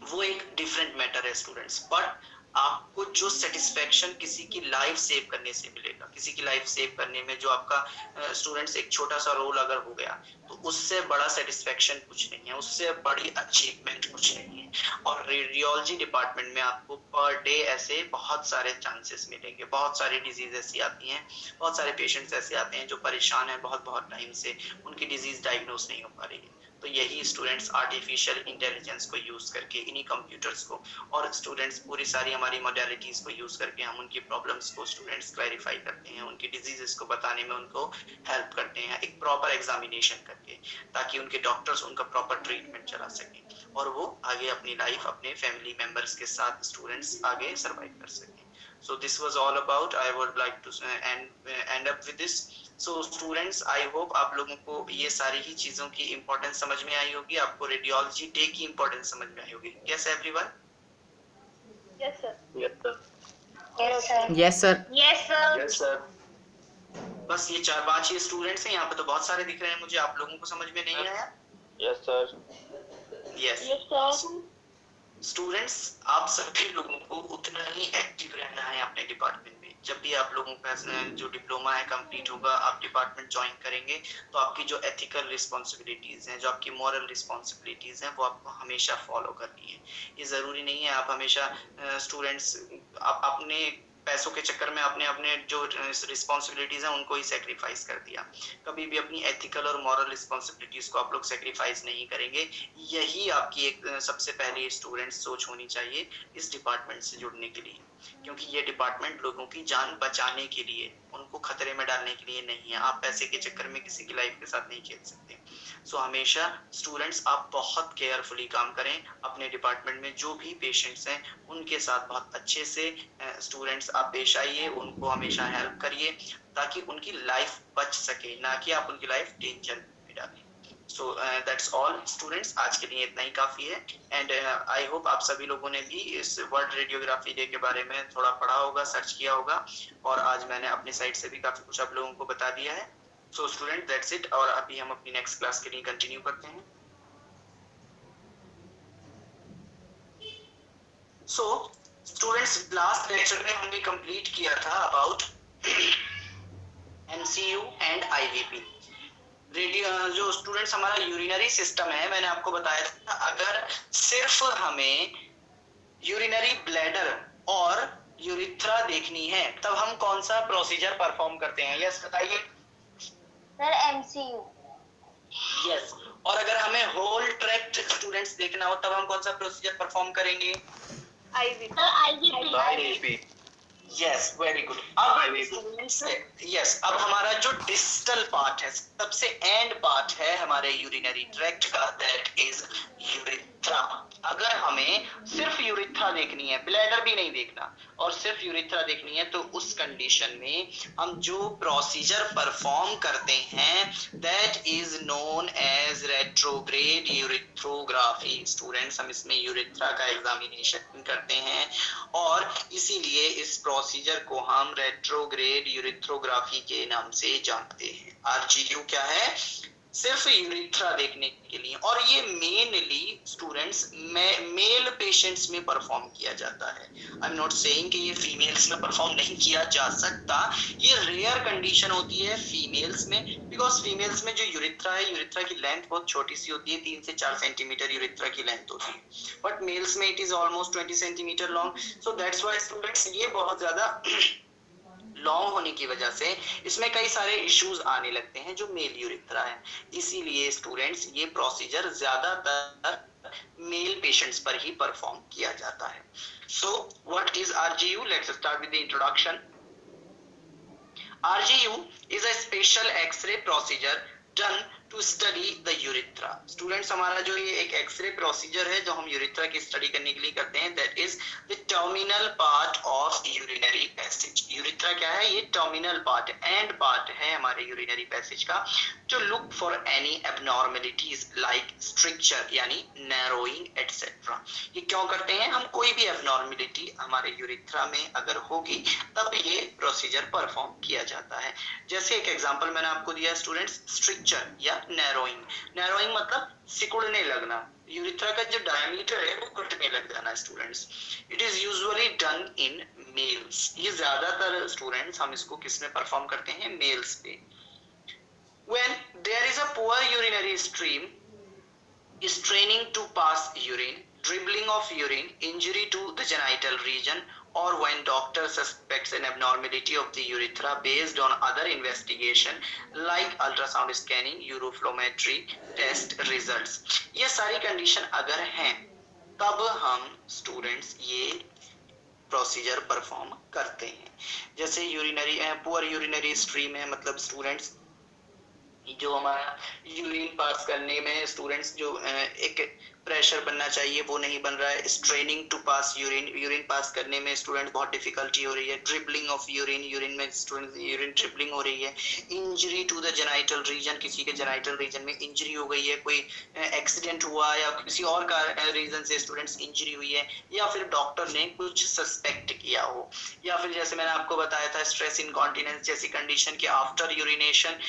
वो एक डिफरेंट मैटर है स्टूडेंट्स। बट आपको जो सेटिस्फेक्शन किसी की लाइफ सेव करने से मिलेगा, किसी की लाइफ सेव करने में जो आपका स्टूडेंट्स एक छोटा सा रोल अगर हो गया तो उससे बड़ा सेटिस्फेक्शन कुछ नहीं है, उससे बड़ी अचीवमेंट कुछ नहीं है। और रेडियोलॉजी डिपार्टमेंट में आपको पर डे ऐसे बहुत सारे चांसेस मिलेंगे, बहुत सारी डिजीज ऐसी आती हैं, बहुत सारे पेशेंट्स ऐसे आते हैं जो परेशान है बहुत बहुत टाइम से, उनकी डिजीज डायग्नोज नहीं हो पा रही है। तो यही स्टूडेंट्स आर्टिफिशियल इंटेलिजेंस को यूज करके, इन्हीं कंप्यूटर्स को और स्टूडेंट्स पूरी सारी हमारी मॉडलिटीज को यूज करके हम उनकी प्रॉब्लम्स को स्टूडेंट्स क्लैरिफाई करते हैं, उनकी डिजीजेस को बताने में उनको हेल्प करते हैं एक प्रॉपर एग्जामिनेशन करके, ताकि उनके डॉक्टर्स उनका प्रॉपर ट्रीटमेंट चला सकें और वो आगे अपनी लाइफ अपने फैमिली मेंबर्स के साथ स्टूडेंट्स आगे सर्वाइव कर सकें। So this was all about. I would like to end up with this. So students, I hope आप लोगों को ये सारी ही चीजों की इम्पोर्टेंस समझ में आई होगी, आपको रेडियोलॉजी डे की इम्पोर्टेंस समझ में आई होगी। Yes everyone? Yes sir. Yes sir. Yes sir. Yes sir. Yes sir. Yes sir. बस ये 4-5 स्टूडेंट्स हैं यहाँ पे, तो बहुत सारे दिख रहे हैं मुझे, आप लोगों को समझ में नहीं आया? Yes sir. Yes. Yes sir. Students, आप सभी लोगों को उतना ही एक्टिव रहना है अपने डिपार्टमेंट में। जब भी आप लोगों का जो डिप्लोमा है कंप्लीट होगा, आप डिपार्टमेंट ज्वाइन करेंगे, तो आपकी जो एथिकल रिस्पॉन्सिबिलिटीज हैं, जो आपकी मॉरल रिस्पॉन्सिबिलिटीज हैं, वो आपको हमेशा फॉलो करनी है। ये जरूरी नहीं है आप हमेशा स्टूडेंट्स अपने पैसों के चक्कर में आपने अपने जो रिस्पॉन्सिबिलिटीज हैं उनको ही सेक्रीफाइस कर दिया। कभी भी अपनी एथिकल और मॉरल रिस्पॉन्सिबिलिटीज को आप लोग सेक्रीफाइस नहीं करेंगे। यही आपकी एक सबसे पहली स्टूडेंट सोच होनी चाहिए इस डिपार्टमेंट से जुड़ने के लिए, क्योंकि ये डिपार्टमेंट लोगों की जान बचाने के लिए, उनको खतरे में डालने के लिए नहीं है। आप पैसे के चक्कर में किसी की लाइफ के साथ नहीं खेल सकते। सो हमेशा स्टूडेंट्स आप बहुत केयरफुली काम करें, अपने डिपार्टमेंट में जो भी पेशेंट्स हैं उनके साथ बहुत अच्छे से स्टूडेंट्स आप पेश आइए, उनको हमेशा हेल्प करिए ताकि उनकी लाइफ बच सके, ना कि आप उनकी लाइफ डेंजर में डालें। सो दैट्स ऑल स्टूडेंट्स, आज के लिए इतना ही काफी है। एंड आई होप आप सभी लोगों ने भी इस वर्ल्ड रेडियोग्राफी डे के बारे में थोड़ा पढ़ा होगा, सर्च किया होगा, और आज मैंने अपनी साइड से भी काफी कुछ आप लोगों को बता दिया है। सो स्टूडेंट, दैट्स इट, और अभी हम अपनी नेक्स्ट क्लास के लिए कंटिन्यू करते हैं। सो स्टूडेंट्स, लास्ट लेक्चर में हमने कंप्लीट किया था अबाउट MCU एंड IVP। जो स्टूडेंट्स हमारा यूरिनरी सिस्टम है, मैंने आपको बताया था अगर सिर्फ हमें यूरिनरी ब्लैडर और यूरिथ्रा देखनी है तब हम कौन सा प्रोसीजर परफॉर्म करते हैं? यस बताइए सर MCU। यस। और अगर हमें होल ट्रैक्ट स्टूडेंट्स देखना हो तब हम कौन सा प्रोसीजर परफॉर्म करेंगे? IVP। Sir IVP. Yes, very good. अब यस, अब हमारा जो डिस्टल पार्ट है, सबसे एंड पार्ट है हमारे यूरिनरी ट्रैक्ट का, दैट इज यूरिथ्रा। अगर हमें सिर्फ यूरिथ्रा देखनी है, ब्लैडर भी नहीं देखना, और सिर्फ यूरिथ्रा देखनी है, तो उस कंडीशन में हम जो प्रोसीजर परफॉर्म करते हैं that is known as retrograde urethrography. Students, हम इसमें यूरिथ्रा का एग्जामिनेशन करते हैं और इसीलिए इस प्रोसीजर को हम रेट्रोग्रेड यूरिथ्रोग्राफी के नाम से जानते हैं। RGU क्या है? सिर्फ यूरिथ्रा देखने के लिए, और ये मेनली स्टूडेंट्स मेल पेशेंट्स में परफॉर्म किया जाता है। आई एम नॉट सेइंग कि ये फीमेल्स में परफॉर्म नहीं किया जा सकता, ये रेयर कंडीशन होती है फीमेल्स में, बिकॉज फीमेल्स में जो यूरिथ्रा है, यूरिथ्रा की लेंथ बहुत छोटी सी होती है, 3 से 4 सेंटीमीटर यूरिथ्रा की लेंथ होती है, बट मेल्स में it is almost 20 centimetre long. So that's why students, ये बहुत ज्यादा लॉन्ग होने की वजह से इसमें कई सारे इश्यूज आने लगते हैं जो मेल यूरिथ्रा है। इसीलिए स्टूडेंट्स, ये प्रोसीजर ज्यादातर मेल पेशेंट्स पर ही परफॉर्म किया जाता है। So what is RGU? Let's start with the introduction. RGU is a special X-ray procedure done to study the urethra. Students, हमारा जो ये एक एक्सरे प्रोसीजर है जो हम यूरिथ्रा की स्टडी करने के लिए करते हैं, that is the terminal part of urinary passage. Urethra क्या है? ये टर्मिनल पार्ट, एंड पार्ट है हमारे यूरिनरी पैसेज का, जो look for any abnormalities like stricture यानी नैरोइंग एटसेट्रा। ये क्यों करते हैं? हम कोई भी एबनॉर्मलिटी हमारे यूरिथ्रा में अगर होगी तब ये प्रोसीजर परफॉर्म किया जाता है। जैसे एक एग्जांपल मैंने आपको दिया स्टूडेंट्स, स्ट्रिक्चर या नैरोइंग। नैरोइंग मतलब सिकुड़ने लगना, यूरिथ्रा का जो डायमीटर है वो घटने लग जाना students. It is usually done in males, ये ज्यादातर स्टूडेंट्स हम इसको किस में परफॉर्म करते हैं, मेल्स पे। When there is a poor urinary stream, straining to pass urine, dribbling of urine, injury to the genital region, or when doctor suspects an abnormality of the urethra based on other investigation like ultrasound scanning, uroflowmetry test results, ये सारी condition अगर हैं तब हम students ये procedure perform करते हैं। जैसे यूरिनरी पुअर यूरिनरी स्ट्रीम है, मतलब स्टूडेंट्स जो हमारा यूरिन पास करने में स्टूडेंट्स जो एक प्रेशर बनना चाहिए वो नहीं बन रहा है, straining to pass urine pass करने में स्टूडेंट बहुत डिफिकल्टी हो रही है, ड्रिबलिंग ऑफ यूरिन में स्टूडेंट यूरिन ड्रिबलिंग हो रही है, injury to the genital region, किसी के जेनाइटल रीजन में इंजरी हो गई है, कोई एक्सीडेंट हुआ या किसी और का रीजन से स्टूडेंट्स इंजरी हुई है, या फिर डॉक्टर ने कुछ सस्पेक्ट किया हो, या फिर जैसे मैंने आपको बताया था स्ट्रेस इनकॉन्टिनेंस जैसी कंडीशन के आफ्टर यूरिनेशन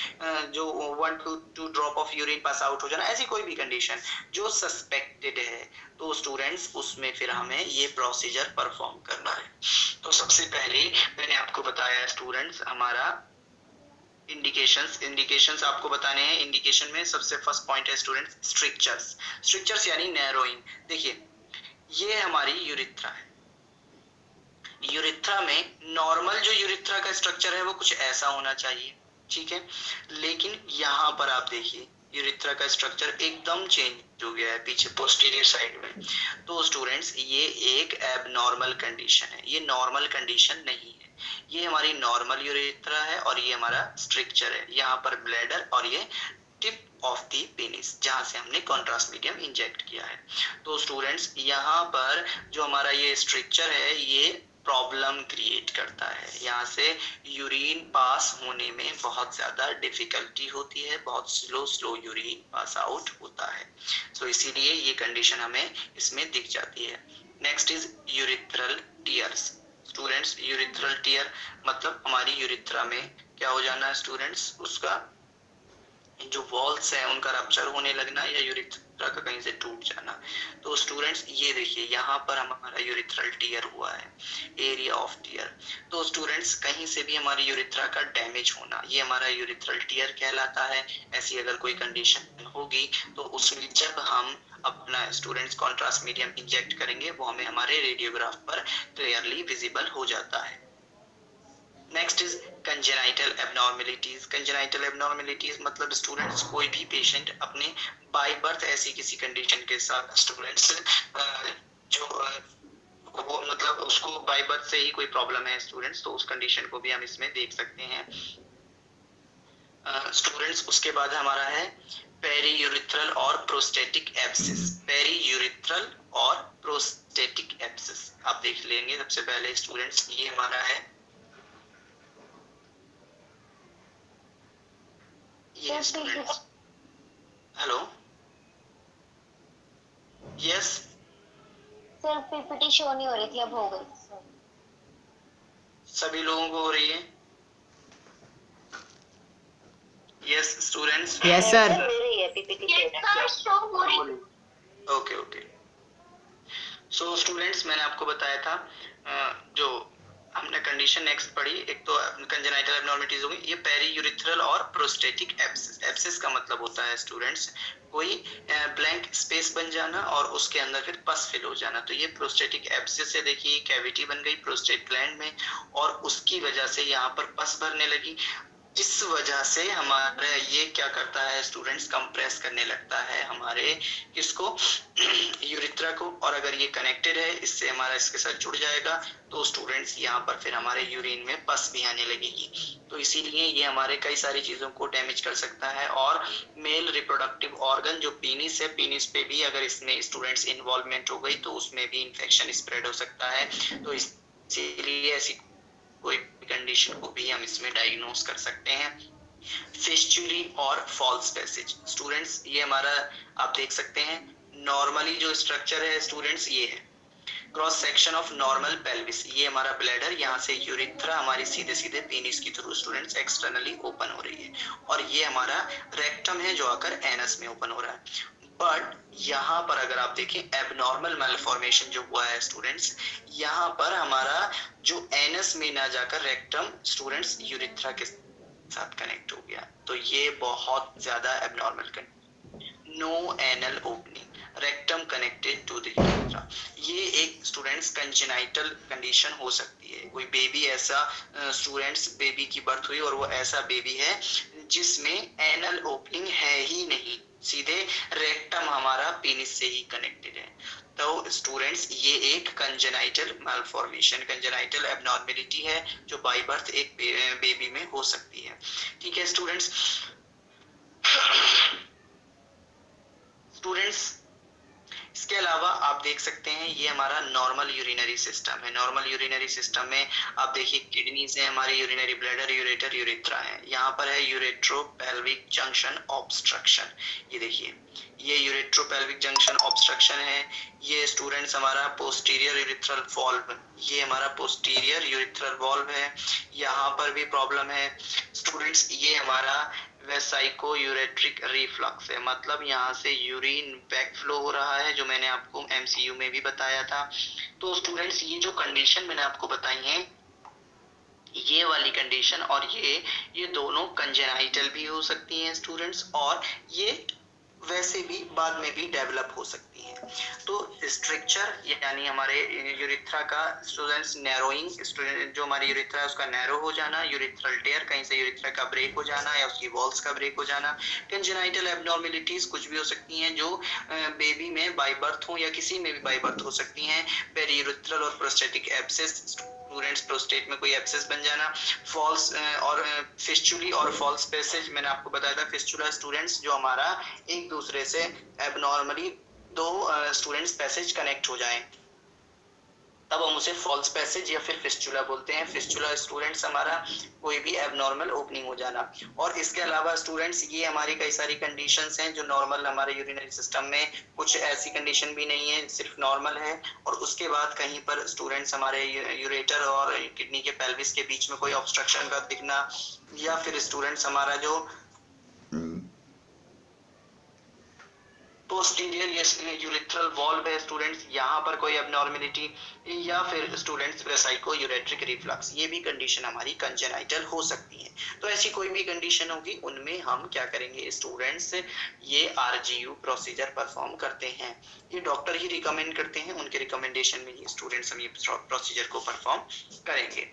जो 1 to 2 drop of urine pass out हो जाना, ऐसी कोई भी कंडीशन जो सस्पेक्टेड है तो स्टूडेंट्स उसमें फिर हमें ये प्रोसीजर परफॉर्म करना है। तो सबसे पहले मैंने आपको बताया स्टूडेंट्स हमारा इंडिकेशंस आपको बताने हैं। इंडिकेशन में सबसे फर्स्ट पॉइंट है स्टूडेंट्स स्ट्रिक्चर्स यानी नैरोइंग। देखिए ये हमारी यूरिथ्रा है, यूरिथ्रा में नॉर्मल जो यूरिथ्रा का स्ट्रक्चर है वो कुछ ऐसा होना चाहिए, ठीक है, लेकिन यहाँ पर आप देखिए यूरिथ्रा का स्ट्रक्चर एकदम चेंज हो गया है पीछे पोस्टीरियर साइड में। तो स्टूडेंट्स ये एक एबनॉर्मल कंडीशन है, ये नॉर्मल कंडीशन नहीं है। ये हमारी नॉर्मल यूरिथ्रा है और ये हमारा स्ट्रक्चर है, यहाँ पर ब्लैडर और ये टिप ऑफ द पेनिस जहां से हमने कॉन्ट्रास्ट मीडियम इंजेक्ट किया है। तो स्टूडेंट्स यहाँ पर जो हमारा ये स्ट्रक्चर है ये प्रॉब्लम क्रिएट करता है, यहाँ से यूरिन पास होने में बहुत ज्यादा डिफिकल्टी होती है, बहुत स्लो यूरिन पास आउट होता है। सो इसीलिए ये कंडीशन हमें इसमें दिख जाती है। Next is urethral tears. Students urethral tear मतलब हमारी यूरिथ्रा में क्या हो जाना स्टूडेंट्स, उसका जो वॉल्स है उनका रप्चर होने लगना या यूरिथ्रा का कहीं से टूट जाना। तो स्टूडेंट्स ये देखिए यहाँ पर हमारा यूरिथ्रल टीयर हुआ है, एरिया ऑफ टीयर। तो स्टूडेंट्स कहीं से भी हमारी यूरिथ्रा का डैमेज होना ये हमारा यूरिथ्रल टीयर कहलाता है। ऐसी अगर कोई कंडीशन होगी तो उसमें जब हम अपना स्टूडेंट्स कॉन्ट्रास्ट मीडियम इंजेक्ट करेंगे वो हमें हमारे रेडियोग्राफ पर क्लियरली विजिबल हो जाता है। Next is congenital abnormalities. Congenital abnormalities मतलब स्टूडेंट्स कोई भी पेशेंट अपने बाय बर्थ ऐसी किसी कंडीशन के साथ स्टूडेंट्स जो वो मतलब उसको बाय बर्थ से ही कोई प्रॉब्लम है स्टूडेंट्स, तो उस कंडीशन को भी हम इसमें देख सकते हैं स्टूडेंट्स। उसके बाद हमारा है पेरी यूरिथ्रल और प्रोस्टेटिक एब्सिस। पेरी यूरिथ्रल और प्रोस्टेटिक एब्सिस आप देख लेंगे। सबसे पहले स्टूडेंट्स ये हमारा है ये students, hello yes sir PPT show नहीं हो रही थी, अब हो गई सर। सभी लोगों को हो रही है? Yes students, yes sir. मेरी है पीपीटी शो हो रही। ओके। सो स्टूडेंट्स मैंने आपको बताया था जो हमने कंडीशन नेक्स्ट पढ़ी, एक तो कंजेनाइटल एबनॉर्मलिटीज हो गई, ये पेरी यूरिथ्रल और प्रोस्टेटिक एब्सिस। एब्सिस का मतलब होता है स्टूडेंट्स कोई ब्लैंक स्पेस बन जाना और उसके अंदर फिर पस फिल हो जाना। तो ये प्रोस्टेटिक एब्सिस से देखिए कैविटी बन गई प्रोस्टेट ग्लैंड में और उसकी वजह से यहाँ पर पस भरने लगी, जिस वजह से हमारा ये क्या करता है स्टूडेंट्स कंप्रेस करने लगता है हमारे किसको, यूरिथ्रा को। और अगर ये कनेक्टेड है इससे हमारा इसके साथ जुड़ जाएगा तो स्टूडेंट्स यहाँ पर फिर हमारे यूरिन में पस भी आने लगेगी। तो इसीलिए ये हमारे कई सारी चीजों को डैमेज कर सकता है। और मेल रिप्रोडक्टिव ऑर्गन जो पीनिस है, पीनिस पे भी अगर इसमें स्टूडेंट्स इन्वॉल्वमेंट हो गई तो उसमें भी इंफेक्शन स्प्रेड हो सकता है। तो इसीलिए ऐसी कोई कंडीशन को भी हम इसमें डायग्नोस कर सकते हैं। फिस्चुली और फॉल्स पैसेज। स्टूडेंट्स ये हमारा आप देख सकते हैं नॉर्मली जो स्ट्रक्चर है स्टूडेंट्स ये है cross section of normal pelvis. ये हमारा ब्लैडर, यहाँ से यूरिथ्रा हमारी सीधे पेनिस की थ्रू स्टूडेंट्स एक्सटर्नली ओपन हो रही है और ये हमारा रेक्टम है जो आकर एनस में ओपन हो रहा है। बट यहाँ पर अगर आप देखें एबनॉर्मल मैलफॉर्मेशन जो हुआ है स्टूडेंट्स, यहाँ पर हमारा जो एनस में ना जाकर रेक्टम स्टूडेंट्स यूरिथ्रा के साथ कनेक्ट हो गया, तो ये बहुत ज्यादा abnormal no anal opening rectum connected to the urethra. ये एक स्टूडेंट्स कंजेनाइटल कंडीशन हो सकती है। कोई बेबी ऐसा स्टूडेंट्स बेबी की बर्थ हुई और वो ऐसा बेबी है जिसमें एनल ओपनिंग है ही नहीं, सीधे रेक्टम हमारा पेनिस से ही कनेक्टेड है। तो स्टूडेंट्स ये एक कंजेनाइटल मैलफॉर्मेशन, कंजेनाइटल एबनॉर्मेलिटी है जो बाय बर्थ एक बेबी में हो सकती है। ठीक है स्टूडेंट्स। इसके अलावा आप देख सकते हैं ये हमारा नॉर्मल यूरिनरी सिस्टम है। नॉर्मल यूरिनरी सिस्टम में आप देखिए किडनीज है, हमारे यूरिनरी ब्लैडर, यूरेटर, यूरेथ्रा है। यहाँ पर है यूरेट्रोपेल्विक जंक्शन ऑब्स्ट्रक्शन। ये देखिए ये यूरेट्रोपेल्विक जंक्शन ऑब्स्ट्रक्शन है। ये स्टूडेंट्स हमारा पोस्टीरियर यूरिथ्रल वॉल्व, ये हमारा पोस्टीरियर यूरिथ्रल वॉल्व है, यहाँ पर भी प्रॉब्लम है स्टूडेंट्स। ये हमारा वेसाइको यूरेट्रिक रिफ्लक्स है, मतलब यहाँ से यूरिन बैक फ्लो हो रहा है, जो मैंने आपको एमसीयू में भी बताया था। तो स्टूडेंट्स ये जो कंडीशन मैंने आपको बताई है, ये वाली कंडीशन और ये दोनों कंजेनाइटल भी हो सकती हैं स्टूडेंट्स, और ये वैसे भी बाद में भी डेवलप हो सकती है। तो स्ट्रक्चर यानी हमारे यूरिथ्रा का स्टूडेंट्स नैरोइंग, स्टूडेंट जो हमारी यूरिथ्रा है उसका नैरो हो जाना, यूरिथ्रल टेयर कहीं से यूरिथ्रा का ब्रेक हो जाना या उसकी वॉल्स का ब्रेक हो जाना। कंजेनाइटल एबनॉर्मेलिटीज कुछ भी हो सकती हैं जो बेबी में बाय बर्थ हो या किसी में भी बाय बर्थ हो सकती हैं। पेरीयूरिथ्रल और प्रोस्टेटिक एब्सेस, स्टूडेंट्स प्रोस्टेट में कोई एब्सेस बन जाना, फॉल्स और फिस्चुली और फॉल्स पैसेज मैंने आपको बताया था। फिस्चुला स्टूडेंट्स जो हमारा एक दूसरे से एबनॉर्मली दो स्टूडेंट्स पैसेज कनेक्ट हो जाएं, तब हम उसे फॉल्स पैसेज या फिर फिस्चुला बोलते हैं। फिस्चुला स्टूडेंट्स हमारा कोई भी एबनॉर्मल ओपनिंग हो जाना। और इसके अलावा स्टूडेंट्स ये हमारी कई सारी कंडीशंस हैं जो नॉर्मल हमारे यूरिनरी सिस्टम में, कुछ ऐसी कंडीशन भी नहीं है, सिर्फ नॉर्मल है। और उसके बाद कहीं पर स्टूडेंट्स हमारे यूरेटर और किडनी के पेल्विस के बीच में कोई ऑब्स्ट्रक्शन का दिखना, या फिर स्टूडेंट्स हमारा जो पोस्टीरियर यूरिथ्रल वॉल्व है स्टूडेंट्स, यहाँ पर कोई एबनॉर्मेलिटी, या फिर स्टूडेंट्स वेसाइको यूरेट्रिक रिफ्लक्स, ये भी कंडीशन हमारी कंजेनाइटल हो सकती है। तो ऐसी कोई भी कंडीशन होगी उनमें हम क्या करेंगे स्टूडेंट्स, ये आरजीयू प्रोसीजर परफॉर्म करते हैं। ये डॉक्टर ही रिकमेंड करते हैं, उनके रिकमेंडेशन में ये स्टूडेंट्स हम ये प्रोसीजर को परफॉर्म करेंगे।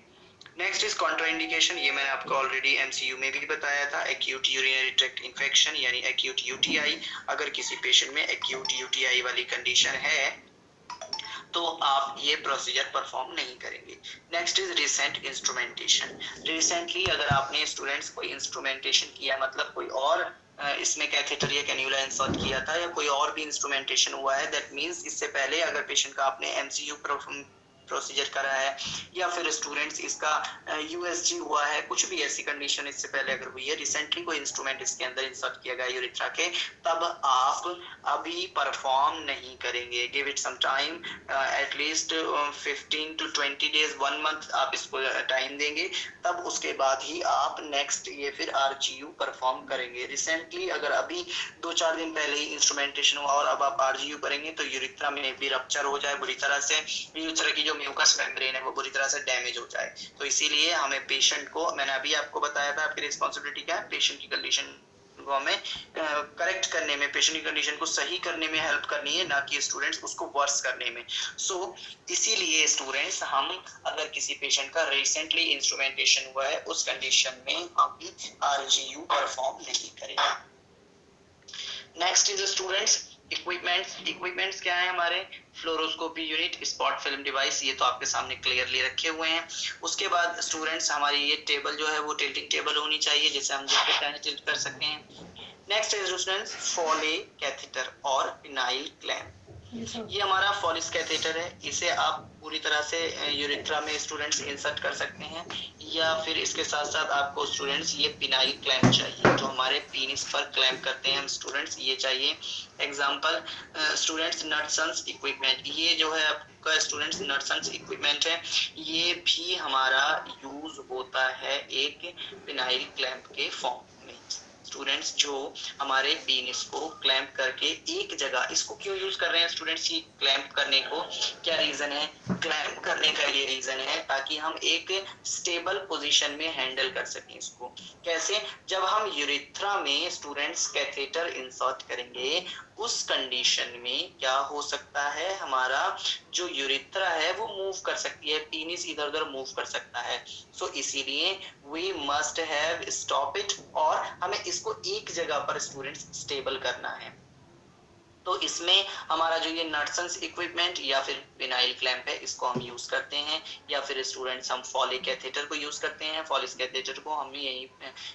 Next is contraindication. ये मैंने आपको ऑलरेडी एमसीयू में भी बताया था। एक्यूट यूरिनरी ट्रैक्ट इन्फेक्शन यानी एक्यूट यूटीआई, अगर किसी पेशेंट में एक्यूट यूटीआई वाली कंडीशन है तो आप ये प्रोसीजर परफॉर्म नहीं करेंगे। Next is recent instrumentation. Recently अगर आपने स्टूडेंट्स कोई इंस्ट्रूमेंटेशन किया, मतलब कोई और इसमें कैथेटर या कैन्यूला इंसर्ट किया था या कोई और भी इंस्ट्रूमेंटेशन हुआ है, दैट मींस इससे पहले अगर पेशेंट का आपने एमसीयू प्रोसीजर करा है या फिर स्टूडेंट्स इसका यूएसजी हुआ है, कुछ भी ऐसी कंडीशन इससे पहले अगर हुई है, रिसेंटली कोई इंस्ट्रूमेंट इसके अंदर इंसर्ट किया गया यूरिथ्रा के, तब आप अभी परफॉर्म नहीं करेंगे। Give it some time, at least 15 to 20 days, 1 month आप इसको टाइम देंगे, तब उसके बाद ही आप नेक्स्ट ये फिर आरजीयू परफॉर्म करेंगे। रिसेंटली अगर अभी 2-4 दिन पहले ही इंस्ट्रूमेंटेशन हुआ और अब आप आरजीयू करेंगे तो यूरिथ्रा में भी रप्चर हो जाए बुरी तरह से, यूरिथ्रा की जो म्यूकस मेम्ब्रेन है वो बुरी तरह से डैमेज हो जाए। तो इसीलिए हमें पेशेंट को, मैंने अभी आपको बताया था आपकी रिस्पॉन्सिबिलिटी क्या है, पेशेंट की कंडीशन को हमें करेक्ट करने में, पेशेंट की कंडीशन को सही करने में हेल्प करनी है, ना कि स्टूडेंट्स उसको वर्स करने में। सो इसीलिए स्टूडेंट्स हम अगर किसी पेशेंट का रिसेंटली इंस्ट्रूमेंटेशन हुआ है उस कंडीशन में हम आरजीयू परफॉर्म नहीं करेंगे। नेक्स्ट इज स्टूडेंट्स इक्विपमेंट्स क्या है हमारे, fluoroscopy unit, spot film device, ये तो आपके सामने क्लियरली रखे हुए हैं। उसके बाद स्टूडेंट्स हमारी ये टेबल जो है वो टिल्टिंग टेबल होनी चाहिए जिससे हम टिल्ट कर सकते हैं। नेक्स्ट इज स्टूडेंट्स फॉले कैथेटर और पिनाइल क्लैंप। ये हमारा फॉलिस कैथेटर है, इसे आप पूरी तरह से यूरिथ्रा में स्टूडेंट्स इंसर्ट कर सकते हैं, या फिर इसके साथ साथ आपको स्टूडेंट्स ये पिनाइल क्लैंप चाहिए जो हमारे पीनिस पर क्लैंप करते हैं हम स्टूडेंट्स, ये चाहिए। एग्जांपल स्टूडेंट्स नटसन्स इक्विपमेंट, ये जो है आपका स्टूडेंट्स नटसन्स इक्विपमेंट है, ये भी हमारा यूज होता है एक पिनाइल क्लैंप के फॉर्म में स्टूडेंट्स जो हमारे पेनिस को क्लैंप करके एक जगह, इसको क्यों यूज कर रहे हैं स्टूडेंट्स, ये क्लैंप करने को क्या रीजन है, क्लैंप करने का ये रीजन है ताकि हम एक स्टेबल पोजीशन में हैंडल कर सकें इसको। कैसे, जब हम यूरेथ्रा में स्टूडेंट्स कैथेटर इंसर्ट करेंगे उस कंडीशन में क्या हो सकता है, हमारा जो यूरेथ्रा है वो मूव कर सकती है, पेनिस इधर उधर मूव कर सकता है। सो इसीलिए we must have stop it, और हमें इसको एक जगह पर स्टूडेंट्स स्टेबल करना है। तो इसमें हमारा जो ये नटसन्स इक्विपमेंट या फिर विनाइल क्लैंप है इसको हम यूज करते हैं, या फिर स्टूडेंट्स हम फॉलिक कैथेटर को यूज करते हैं। फॉलिक कैथेटर को हम यही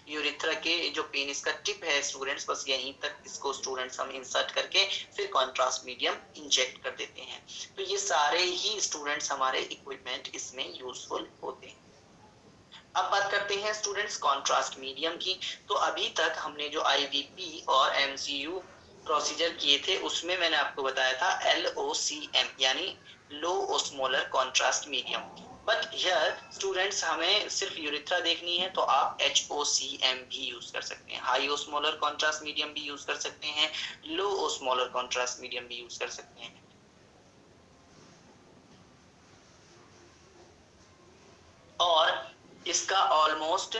यूरेथ्रा के जो पेनिस का टिप है स्टूडेंट्स, बस यहीं तक इसको स्टूडेंट्स हम इंसर्ट करके फिर कॉन्ट्रास्ट मीडियम इंजेक्ट कर देते हैं। तो ये सारे ही स्टूडेंट्स हमारे इक्विपमेंट इसमें यूजफुल होते हैं। अब बात करते हैं स्टूडेंट्स कॉन्ट्रास्ट मीडियम की। तो अभी तक हमने जो IVP और MCU प्रोसीजर किए थे उसमें मैंने आपको बताया था LOCM यानी low osmolar contrast medium, but here students हमें सिर्फ यूरेथ्रा देखनी है तो आप HOCM भी यूज कर सकते हैं, हाई ओस्मोलर कॉन्ट्रास्ट मीडियम भी यूज कर सकते हैं, लो ओस्मोलर कॉन्ट्रास्ट मीडियम भी यूज कर सकते हैं। और इसका ऑलमोस्ट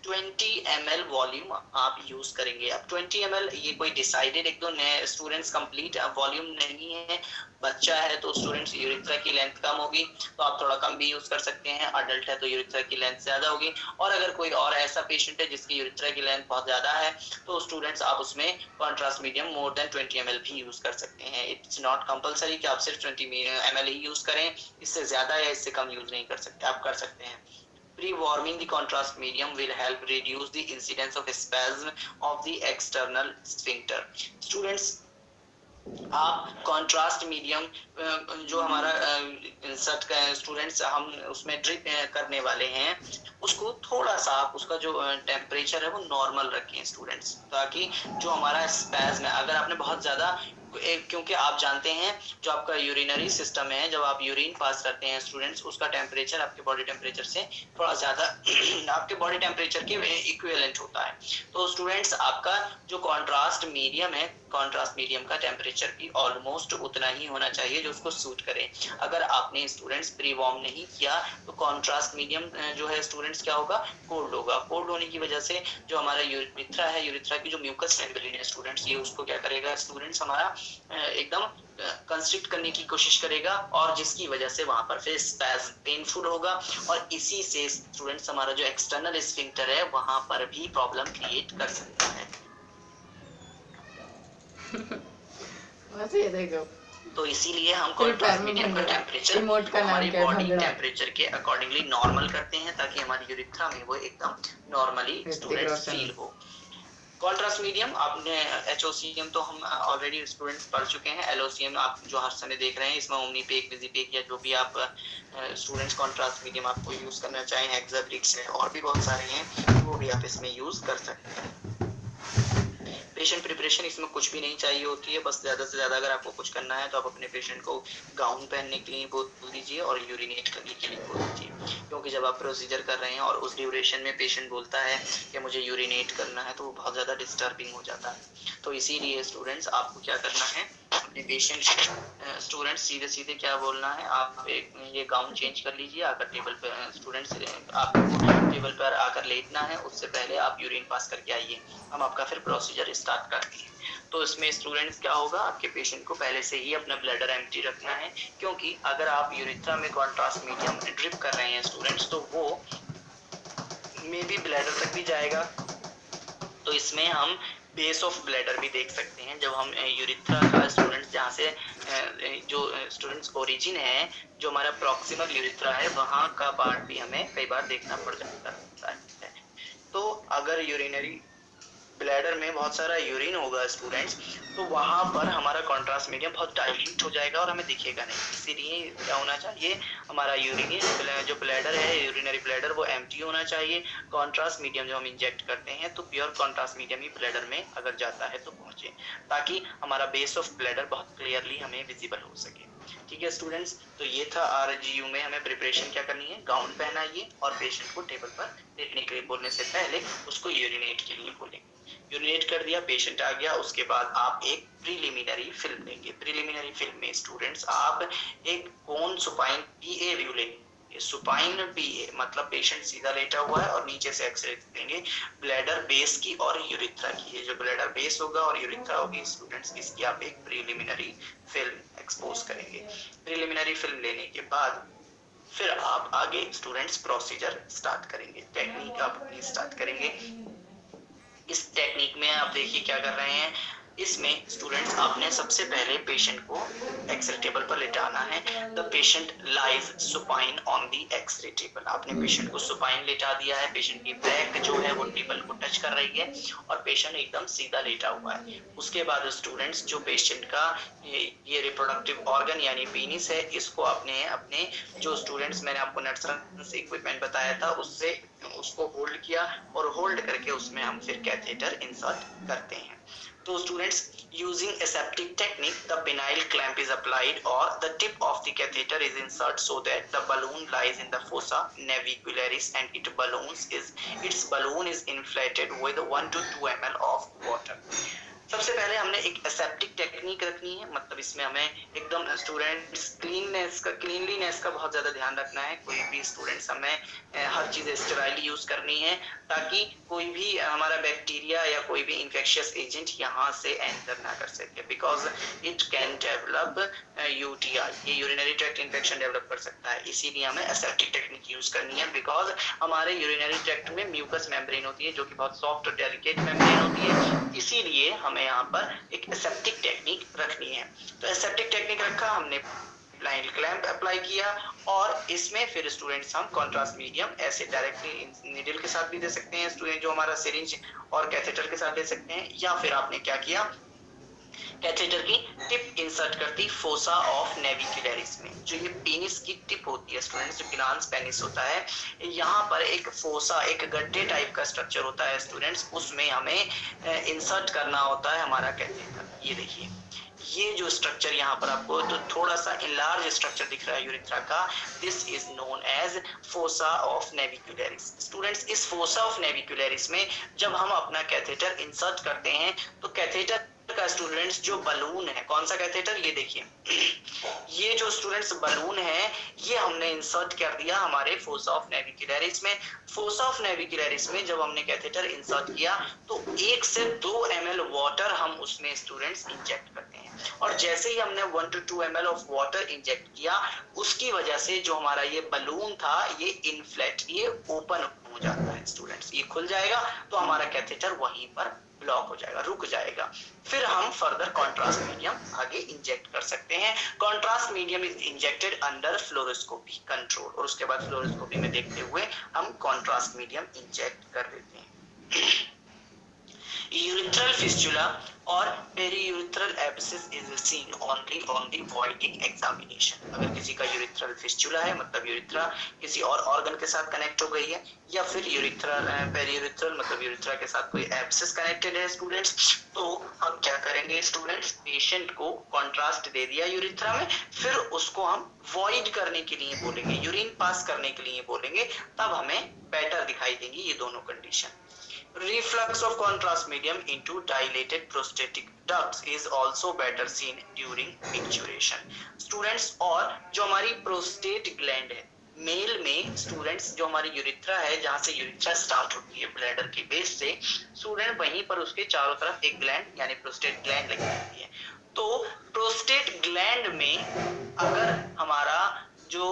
20 ml वॉल्यूम आप यूज करेंगे। अब 20 ml ये कोई डिसाइडेड एक दो स्टूडेंट्स कंप्लीट वॉल्यूम नहीं है, बच्चा है तो स्टूडेंट्स यूरेथ्रा की लेंथ कम होगी तो आप थोड़ा कम भी यूज कर सकते हैं, अडल्ट है तो यूरेथ्रा की लेंथ ज्यादा होगी, और अगर कोई और ऐसा पेशेंट है जिसकी यूरेथ्रा की लेंथ बहुत ज्यादा है तो स्टूडेंट्स आप उसमें contrast medium more than 20 ml भी यूज कर सकते हैं। इट्स नॉट कंपलसरी कि आप सिर्फ 20 ml ही यूज करें, इससे ज्यादा या इससे कम यूज नहीं कर सकते, आप कर सकते हैं। Pre-warming the contrast medium will help reduce the incidence of spasm of the external sphincter. Students, आप कॉन्ट्रास्ट मीडियम जो हमारा इंसर्ट का स्टूडेंट्स हम उसमें ड्रिप करने वाले हैं उसको थोड़ा सा आप उसका जो टेम्परेचर है वो नॉर्मल रखें स्टूडेंट्स, ताकि जो हमारा स्पैज्म है, अगर आपने बहुत ज्यादा, क्योंकि आप जानते हैं जो आपका यूरिनरी सिस्टम है, जब आप यूरिन पास करते हैं स्टूडेंट्स उसका टेम्परेचर आपके बॉडी टेम्परेचर से थोड़ा ज्यादा आपके बॉडी टेम्परेचर के इक्विवेलेंट होता है। तो स्टूडेंट्स आपका जो कॉन्ट्रास्ट मीडियम है, कॉन्ट्रास्ट मीडियम का टेम्परेचर भी ऑलमोस्ट उतना ही होना चाहिए जो उसको सूट करे। अगर आपने स्टूडेंट्स प्री वार्म नहीं किया तो कॉन्ट्रास्ट मीडियम जो है स्टूडेंट्स क्या होगा, कोल्ड होगा। कोल्ड होने की वजह से जो हमारा यूरेथ्रा है, यूरेथ्रा की जो म्यूकस मेम्ब्रेन है स्टूडेंट्स, ये उसको क्या करेगा स्टूडेंट्स, हमारा एकदम कंस्ट्रिक्ट करने की कोशिश करेगा, और जिसकी वजह से वहां पर फिर स्पैज्म पेनफुल होगा, और इसी से स्टूडेंट्स हमारा जो एक्सटर्नल स्फिंक्टर है वहां पर भी प्रॉब्लम क्रिएट कर सकता है। देखो तो इसीलिए हम कॉन्ट्रास्ट मीडियम का टेम्परेचर हमारी बॉडी टेम्परेचर के अकॉर्डिंगली नॉर्मल करते हैं ताकि हमारी यूरेथ्रा में वो एकदम नॉर्मली स्टूडेंट्स फील हो। कॉन्ट्रास्ट मीडियम आपने HOCM तो हम ऑलरेडी स्टूडेंट्स पढ़ चुके हैं, LOCM आप जो हर समय देख रहे हैं इसमें ओमनीपेक, विजिपेक या जो भी आप स्टूडेंट्स कॉन्ट्रास्ट मीडियम आपको यूज करना चाहें, हेक्साब्रिक्स है और भी बहुत सारे हैं, वो भी आप इसमें यूज कर सकते हैं। पेशेंट प्रिपरेशन इसमें कुछ भी नहीं चाहिए होती है, बस ज्यादा से ज्यादा अगर आपको कुछ करना है तो आप अपने पेशेंट को गाउन पहनने के लिए बोल दीजिए और यूरिनेट करने के लिए बोल दीजिए, क्योंकि जब आप प्रोसीजर कर रहे हैं और उस ड्यूरेशन में पेशेंट बोलता है कि मुझे यूरिनेट करना है तो वो बहुत ज्यादा डिस्टर्बिंग हो जाता है। तो इसीलिए स्टूडेंट्स आपको क्या करना है, अपने पेशेंट स्टूडेंट्स सीधे सीधे क्या बोलना है, आप ये गाउन चेंज कर लीजिए, आकर टेबल पर स्टूडेंट्स आपको टेबल पर आकर लेटना है, उससे पहले आप यूरिन पास करके आइए, हम आपका फिर प्रोसीजर स्टार्ट करते हैं। तो इसमें स्टूडेंट्स क्या होगा, आपके पेशेंट को पहले से ही अपना ब्लैडर एम्प्टी रखना है, क्योंकि अगर आप यूरेथ्रा में कॉन्ट्रास्ट मीडियम ड्रिप कर रहे हैं स्टूडेंट्स तो वो मे बी ब्लैडर तक भी जाएगा। तो इसमें हम बेस ऑफ ब्लैडर भी देख सकते हैं, जब हम यूरेथ्रा का स्टूडेंट्स जहाँ से जो स्टूडेंट्स ओरिजिन है, जो हमारा प्रॉक्सिमल यूरेथ्रा है, वहाँ का पार्ट भी हमें कई बार देखना पड़ जाता है। तो अगर यूरिनरी ब्लैडर में बहुत सारा यूरिन होगा स्टूडेंट्स तो वहां पर हमारा कॉन्ट्रास्ट मीडियम बहुत डाइल्यूट हो जाएगा और हमें दिखेगा नहीं। इसीलिए क्या होना चाहिए, हमारा यूरिन जो ब्लैडर है, यूरिनरी ब्लैडर, वो एम्प्टी होना चाहिए। कॉन्ट्रास्ट मीडियम जो हम इंजेक्ट करते हैं तो प्योर कॉन्ट्रास्ट मीडियम ही ब्लैडर में अगर जाता है तो पहुंचे, ताकि हमारा बेस ऑफ ब्लैडर बहुत क्लियरली हमें विजिबल हो सके। ठीक है स्टूडेंट्स, तो ये था RGU में हमें प्रिपरेशन क्या करनी है, गाउन पहनाइए और पेशेंट को टेबल पर लेटने के लिए बोलने से पहले उसको यूरिनेट के लिए बोलेंगे। यूरिनेट कर दिया, पेशेंट आ गया, उसके बाद आप एक प्रीलिमिनरी फिल्म लेंगे। प्रीलिमिनरी फिल्म में स्टूडेंट्स आप एक कोन सुपाइन पीए व्यू लेंगे। सुपाइन पीए मतलब पेशेंट सीधा लेटा हुआ है और नीचे से एक्सरे देंगे ब्लैडर बेस की और यूरिथ्रा की। ये जो ब्लैडर बेस होगा और यूरिथ्रा होगी स्टूडेंट्स, इसकी आप एक प्रीलिमिनरी फिल्म एक्सपोज करेंगे। प्रीलिमिनरी फिल्म लेने के बाद फिर आप आगे स्टूडेंट्स प्रोसीजर स्टार्ट करेंगे, टेक्निक आप अपनी स्टार्ट करेंगे। इस टेक्निक में आप देखिए क्या कर रहे हैं, इसमें स्टूडेंट्स आपने सबसे पहले पेशेंट को एक्सरे टेबल पर लेटाना है। The patient lies supine on the X-ray table. आपने पेशेंट को सुपाइन लेटा दिया है, पेशेंट की बैक जो है वो टेबल को टच कर रही है और पेशेंट एकदम सीधा लेटा हुआ है। उसके बाद स्टूडेंट्स जो पेशेंट का ये रिप्रोडक्टिव ऑर्गन यानी पेनिस है, इसको आपने अपने जो स्टूडेंट्स मैंने आपको नर्सेंस इक्विपमेंट बताया था उससे उसको होल्ड किया और होल्ड करके उसमें हम फिर कैथेटर इंसर्ट करते हैं। तो students, using aseptic technique, the penile clamp is applied or the tip of the catheter is inserted so that the balloon lies in the fossa navicularis and its balloon is inflated with 1 to 2 ml of water. सबसे पहले हमने एक aseptic technique रखनी है, मतलब इसमें हमें एकदम स्टूडेंट्स क्लीनलीनेस का बहुत ज्यादा ध्यान रखना है। कोई भी स्टूडेंट्स हमें हर चीज स्टेराइल यूज करनी है ताकि कोई भी हमारा बैक्टीरिया या कोई भी इंफेक्शियस एजेंट यहाँ से एंटर ना कर सके, because it can develop UTI, ये यूरिनरी ट्रैक्ट इन्फेक्शन डेवलप कर सकता है। इसीलिए हमें एसेप्टिक टेक्निक यूज करनी है, बिकॉज हमारे यूरिनरी ट्रैक्ट में म्यूकस मेम्ब्रेन होती है जो कि बहुत सॉफ्ट और डेलिकेट मेम्ब्रेन होती है, इसीलिए हमें यहाँ पर एक एसेप्टिक टेक्निक रखनी है। तो एसेप्टिक टेक्निक रखा हमने, पेनिल क्लैंप अप्लाई किया और इसमें फिर स्टूडेंट्स हम कॉन्ट्रास्ट मीडियम ऐसे डायरेक्टली नीडल के साथ भी दे सकते हैं स्टूडेंट, जो हमारा सिरिंज और कैथेटर के साथ दे सकते हैं, या फिर आपने क्या किया, कैथेटर की टिप इंसर्ट करती फोसा ऑफ नेविकुलरिस में। जो ये पेनिस की टिप होती है स्टूडेंट्स, जो ग्लांस पेनिस होता है, यहाँ पर एक फोसा, एक गड्ढे टाइप का स्ट्रक्चर होता है स्टूडेंट्स, उसमें हमें इंसर्ट करना होता है हमारा कैथेटर। ये देखिए, ये जो स्ट्रक्चर यहाँ पर आपको तो थोड़ा सा इनलार्ज स्ट्रक्चर दिख रहा है यूरिथ्रा का, this is known as fossa of navicularis. Students, इस फोसा ऑफ नेविकुलरिस में जब हम अपना कैथेटर इंसर्ट करते हैं तो कैथेटर का स्टूडेंट्स जो बलून है, कौन सा कैथेटर, ये देखिए, ये जो स्टूडेंट्स बलून है ये हमने इंसर्ट कर दिया हमारे फोसा ऑफ नेविकुलरिस में। फोसा ऑफ नेविकुलरिस में जब हमने कैथेटर इंसर्ट किया तो 1 से 2 ml वाटर हम उसमें स्टूडेंट्स इंजेक्ट करते हैं, और जैसे ही हमने 1 to 2 ml of water inject किया, उसकी वजह से जो हमारा ये बलून था ये इनफ्लेट, ये ओपन हो जाता है स्टूडेंट्स, ये खुल जाएगा तो हमारा कैथेटर वहीं पर ब्लॉक हो जाएगा, रुक जाएगा। फिर हम फर्दर कॉन्ट्रास्ट मीडियम आगे इंजेक्ट कर सकते हैं। Contrast medium is injected under fluoroscopy control, और उसके बाद फ्लोरोस्कोपी में देखते हुए हम कॉन्ट्रास्ट मीडियम इंजेक्ट कर देते हैं। यूरिथ्रल फिस्टुला और periurethral abscess is seen only on the voiding examination. अगर किसी का यूरिथ्रल फिस्टुला है, मतलब यूरिथ्रा किसी और ऑर्गन के साथ कनेक्ट हो गई है, या फिर यूरिथ्रल पेरीयूरिथ्रल मतलब यूरिथ्रा के साथ कोई एब्सिस कनेक्टेड है स्टूडेंट्स, तो हम क्या करेंगे स्टूडेंट्स, पेशेंट को कॉन्ट्रास्ट दे दिया यूरिथ्रा में, फिर उसको हम वॉइड करने के लिए बोलेंगे, यूरिन पास करने के लिए बोलेंगे, तब हमें बेटर दिखाई देंगी ये दोनों condition. Reflux of contrast medium into dilated prostatic ducts is also better seen during micturition. Students, और जो हमारी प्रोस्टेट ग्लैंड है मेल में स्टूडेंट्स, जो हमारी यूरिथ्रा है जहाँ से यूरिथ्रा स्टार्ट होती है ब्लैडर के बेस से, स्टूडेंट वहीं पर उसके चारों तरफ एक ग्लैंड यानी प्रोस्टेट ग्लैंड लगी रहती है। तो प्रोस्टेट ग्लैंड में अगर हमारा जो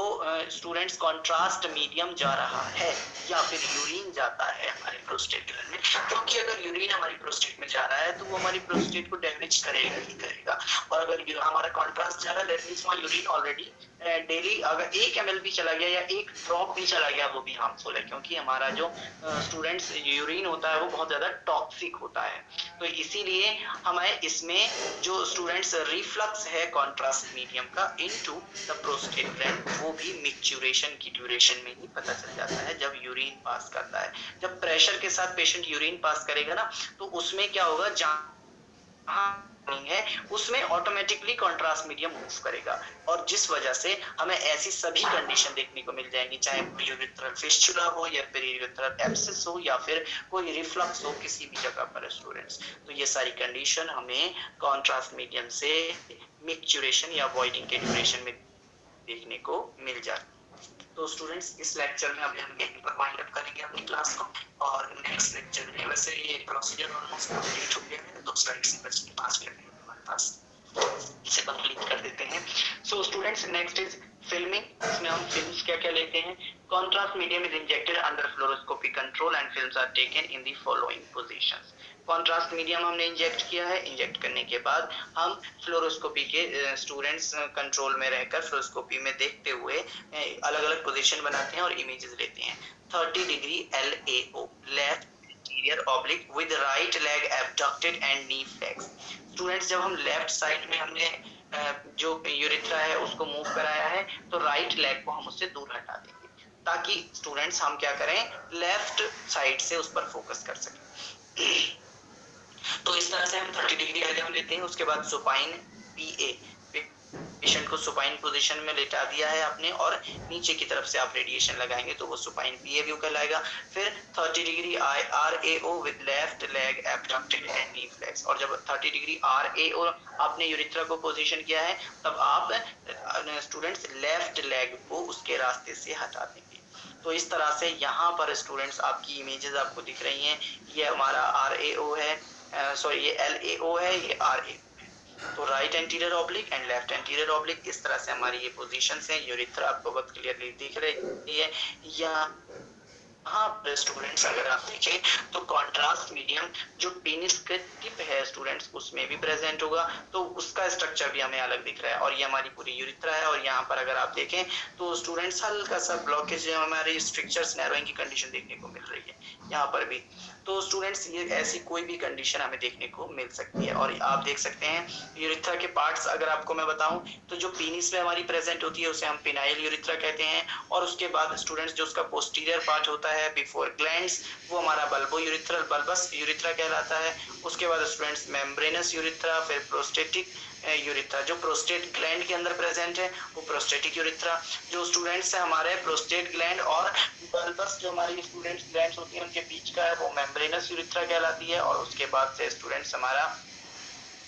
स्टूडेंट्स कॉन्ट्रास्ट मीडियम जा रहा है या फिर यूरिन जाता है हमारे प्रोस्टेट ग्लैंड में, क्योंकि अगर यूरिन हमारी प्रोस्टेट में जा रहा है तो वो हमारी प्रोस्टेट को डैमेज करेगा ही करेगा, और अगर हमारा कॉन्ट्रास्ट जा रहा है दैट मींस हमारा यूरिन ऑलरेडी डेली अगर 1 ml भी चला गया या 1 ड्रॉप भी चला गया वो भी हार्मफुल है, क्योंकि हमारा जो स्टूडेंट्स यूरिन होता है वो बहुत ज्यादा टॉक्सिक होता है। तो इसीलिए हमें इसमें जो स्टूडेंट्स रिफ्लक्स है कॉन्ट्रास्ट मीडियम का इनटू द प्रोस्टेट ग्लैंड, वो भी मिक्चुरेशन की ड्यूरेशन में ही पता चल जाता है जब यूरिन पास करता है। जब प्रेशर के साथ पेशेंट यूरिन पास करेगा ना, तो उसमें क्या होगा, जहाँ है उसमें ऑटोमेटिकली कॉन्ट्रास्ट मीडियम मूव करेगा, और जिस वजह से हमें ऐसी सभी कंडीशन देखने को मिल जाएंगी, चाहे यूरिथ्रल फिस्टुला हो या फिर यूरिथ्रल एब्सेस हो या फिर कोई रिफ्लक्स हो किसी भी जगह पर स्टूडेंट्स। तो ये सारी कंडीशन हमें कॉन्ट्रास्ट मीडियम से मिक्चुरेशन या वॉइडिंग के ड्यूरेशन में देखने को मिल जाती है। तो स्टूडेंट्स इस लेक्चर में अभी हम यहीं पर वाइंड अप करेंगे अपनी क्लास को, और नेक्स्ट लेक्चर में, वैसे ये प्रोसीजर ऑलमोस्ट कंप्लीट हो गया है, 2 स्लाइड्स बच के 5 मिनट में हमारे पास, इसे कंप्लीट कर देते हैं। So students next is filming. इसमें हम फिल्म्स क्या क्या लेते हैं। Contrast medium is injected under fluoroscopy control and films are taken in the following positions. Contrast medium हमने इंजेक्ट किया है, इंजेक्ट करने के बाद हम फ्लोरोस्कोपी के स्टूडेंट्स कंट्रोल में रहकर फ्लोरोस्कोपी में देखते हुए अलग अलग पोजीशन बनाते हैं और इमेजेस लेते हैं। 30 degree LAO, left anterior oblique with right leg abducted and knee flexed. Students जब हम लेफ्ट साइड में हमने जो यूरिथ्रा है उसको मूव कराया है, तो राइट लेग को हम उससे दूर हटा देंगे, ताकि स्टूडेंट्स हम क्या करें, लेफ्ट साइड से उस पर फोकस कर सकें। तो इस तरह से हम 30 डिग्री एलएम लेते हैं। उसके बाद सुपाइन PA, पेशेंट को सुपाइन पोजीशन में लेटा दिया है आपने, और नीचे की तरफ से आप रेडिएशन लगाएंगे तो वो सुपाइन PA व्यू कहलाएगा। फिर 30 degree RAO with left leg abducted and knee flexed, और जब 30 डिग्री RAO आपने यूरिथ्रा को पोजीशन किया है, तब आप स्टूडेंट्स लेफ्ट लेग को उसके रास्ते से हटा देंगे। तो इस तरह से यहाँ पर स्टूडेंट्स आपकी इमेजेस आपको दिख रही हैं। ये हमारा RAO है, ये LAO है, ये RAO है। तो right anterior oblique and left anterior oblique, इस तरह से हमारी ये पोजीशंस हैं। यूरिथ्रा आपको बहुत क्लियरली दिख रही है। यहाँ पर स्टूडेंट्स अगर आप देखें तो कॉन्ट्रास्ट मीडियम जो पेनिस का टिप है स्टूडेंट्स उसमें भी प्रेजेंट होगा, तो उसका स्ट्रक्चर भी हमें अलग दिख रहा है। और ये हमारी पूरी यूरिथ्रा है, और यहाँ पर अगर आप देखें तो स्टूडेंट्स हल्का सा ब्लॉकेज है, हमारे स्ट्रक्चर्स नैरोइंग की कंडीशन देखने को मिल रही है यहाँ पर भी। तो स्टूडेंट्स ये ऐसी कोई भी कंडीशन हमें देखने को मिल सकती है। और आप देख सकते हैं यूरिथ्रा के पार्ट्स अगर आपको मैं बताऊं तो जो पेनिस में हमारी प्रेजेंट होती है उसे हम पेनाइल यूरिथ्रा कहते हैं, और उसके बाद स्टूडेंट्स जो उसका पोस्टीरियर पार्ट होता है बिफोर ग्लैंड्स वो हमारा बल्बो यूरिथ्रल बल्बस यूरिथ्रा कहलाता है। उसके बाद स्टूडेंट्स मेम्ब्रेनस यूरिथ्रा, फिर प्रोस्टेटिक यूरिथ्रा जो प्रोस्टेट ग्लैंड के अंदर प्रेजेंट है वो प्रोस्टेटिक यूरिथ्रा। जो स्टूडेंट्स है हमारे प्रोस्टेट ग्लैंड और बल्बस जो हमारी स्टूडेंट्स ग्लैंड्स होती है उनके बीच का है वो मेम्ब्रेनस यूरिथ्रा कहलाती है। और उसके बाद से स्टूडेंट्स हमारा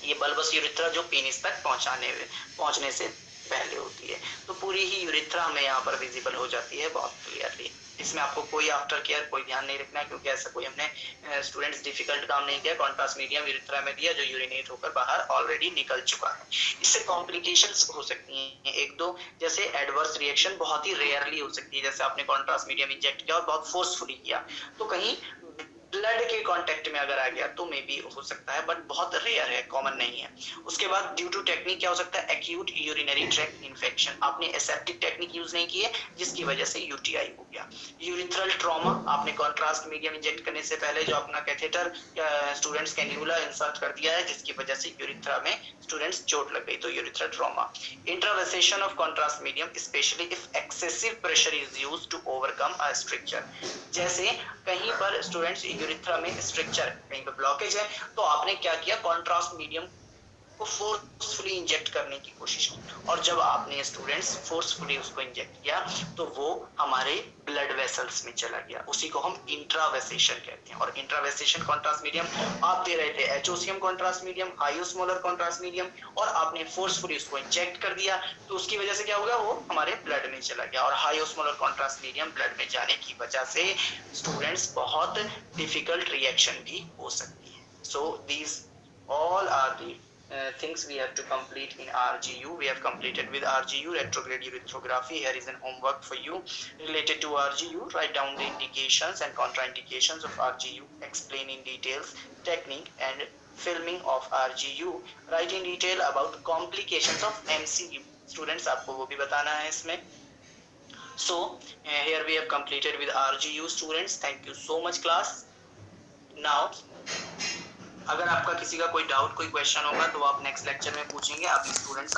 ये बल्बस यूरिथ्रा जो पेनिस तक पहुंचने से पहले होती है। तो पूरी ही यूरिथ्रा हमें यहाँ पर विजिबल हो जाती है बहुत क्लियरली। इसमें आपको कोई आफ्टर केयर कोई ध्यान नहीं रखना है, क्योंकि ऐसा कोई हमने स्टूडेंट्स डिफिकल्ट काम नहीं किया। कॉन्ट्रास्ट मीडियम यूरिथ्रा में दिया जो यूरिनेट होकर बाहर ऑलरेडी निकल चुका है। इससे कॉम्प्लिकेशंस हो सकती हैं एक दो, जैसे एडवर्स रिएक्शन बहुत ही रेयरली हो सकती है। जैसे आपने कॉन्ट्रास्ट मीडियम इंजेक्ट किया और बहुत फोर्सफुली किया, तो कहीं ब्लड के कांटेक्ट में अगर आ गया तो मे बी हो सकता है, बट बहुत रेयर है, कॉमन नहीं है। उसके बाद ड्यू टू टेक्निक क्या हो सकता है, एक्यूट यूरिनरी ट्रैक्ट इन्फेक्शन, आपने एसेप्टिक टेक्निक यूज नहीं की है जिसकी वजह से यूटीआई हो गया। यूरिथ्रल ट्रॉमा, आपने कॉन्ट्रास्ट मीडियम इंजेक्ट करने से पहले जो अपना कैथेटर स्टूडेंट्स कैन्यूला इंसर्ट कर दिया है जिसकी वजह से यूरिथ्रा में स्टूडेंट्स चोट लग गई, तो urethral trauma. Intravasation of contrast medium specially if excessive pressure is used to overcome a stricture, जैसे कहीं पर स्टूडेंट्स यूरिथ्रा में स्ट्रक्चर कहीं पर ब्लॉकेज है तो आपने क्या किया, कॉन्ट्रास्ट मीडियम को फोर्सफुली इंजेक्ट करने की कोशिश की, और जब आपने स्टूडेंट्स फोर्सफुली उसको इंजेक्ट किया तो वो हमारे ब्लड वेसल्स में चला गया, उसी को हम इंट्रावेसेशन कहते हैं। और इंट्रावेसेशन कॉन्ट्रास्ट मीडियम आप दे रहे थे एचओसीएम कॉन्ट्रास्ट मीडियम, हाइओस्मोलर कॉन्ट्रास्ट मीडियम, और आपने फोर्सफुली उसको इंजेक्ट कर दिया तो उसकी वजह से क्या होगा, वो हमारे ब्लड में चला गया। और हाइओस्मोलर कॉन्ट्रास्ट मीडियम ब्लड में जाने की वजह से स्टूडेंट्स बहुत डिफिकल्ट रिएक्शन भी हो सकती है। So these all are the things we have to complete in RGU. We have completed with RGU retrograde urethrophy. Here is an homework for you related to RGU. Write down the indications and contraindications of RGU. Explain in details technique and filming of RGU. Write in detail about complications of MCU. Students आपको वो भी बताना है इसमें। So here we have completed with RGU. Students, thank you so much class. Now अगर आपका किसी का कोई डाउट कोई क्वेश्चन होगा तो आप नेक्स्ट लेक्चर में पूछेंगे। आप स्टूडेंट्स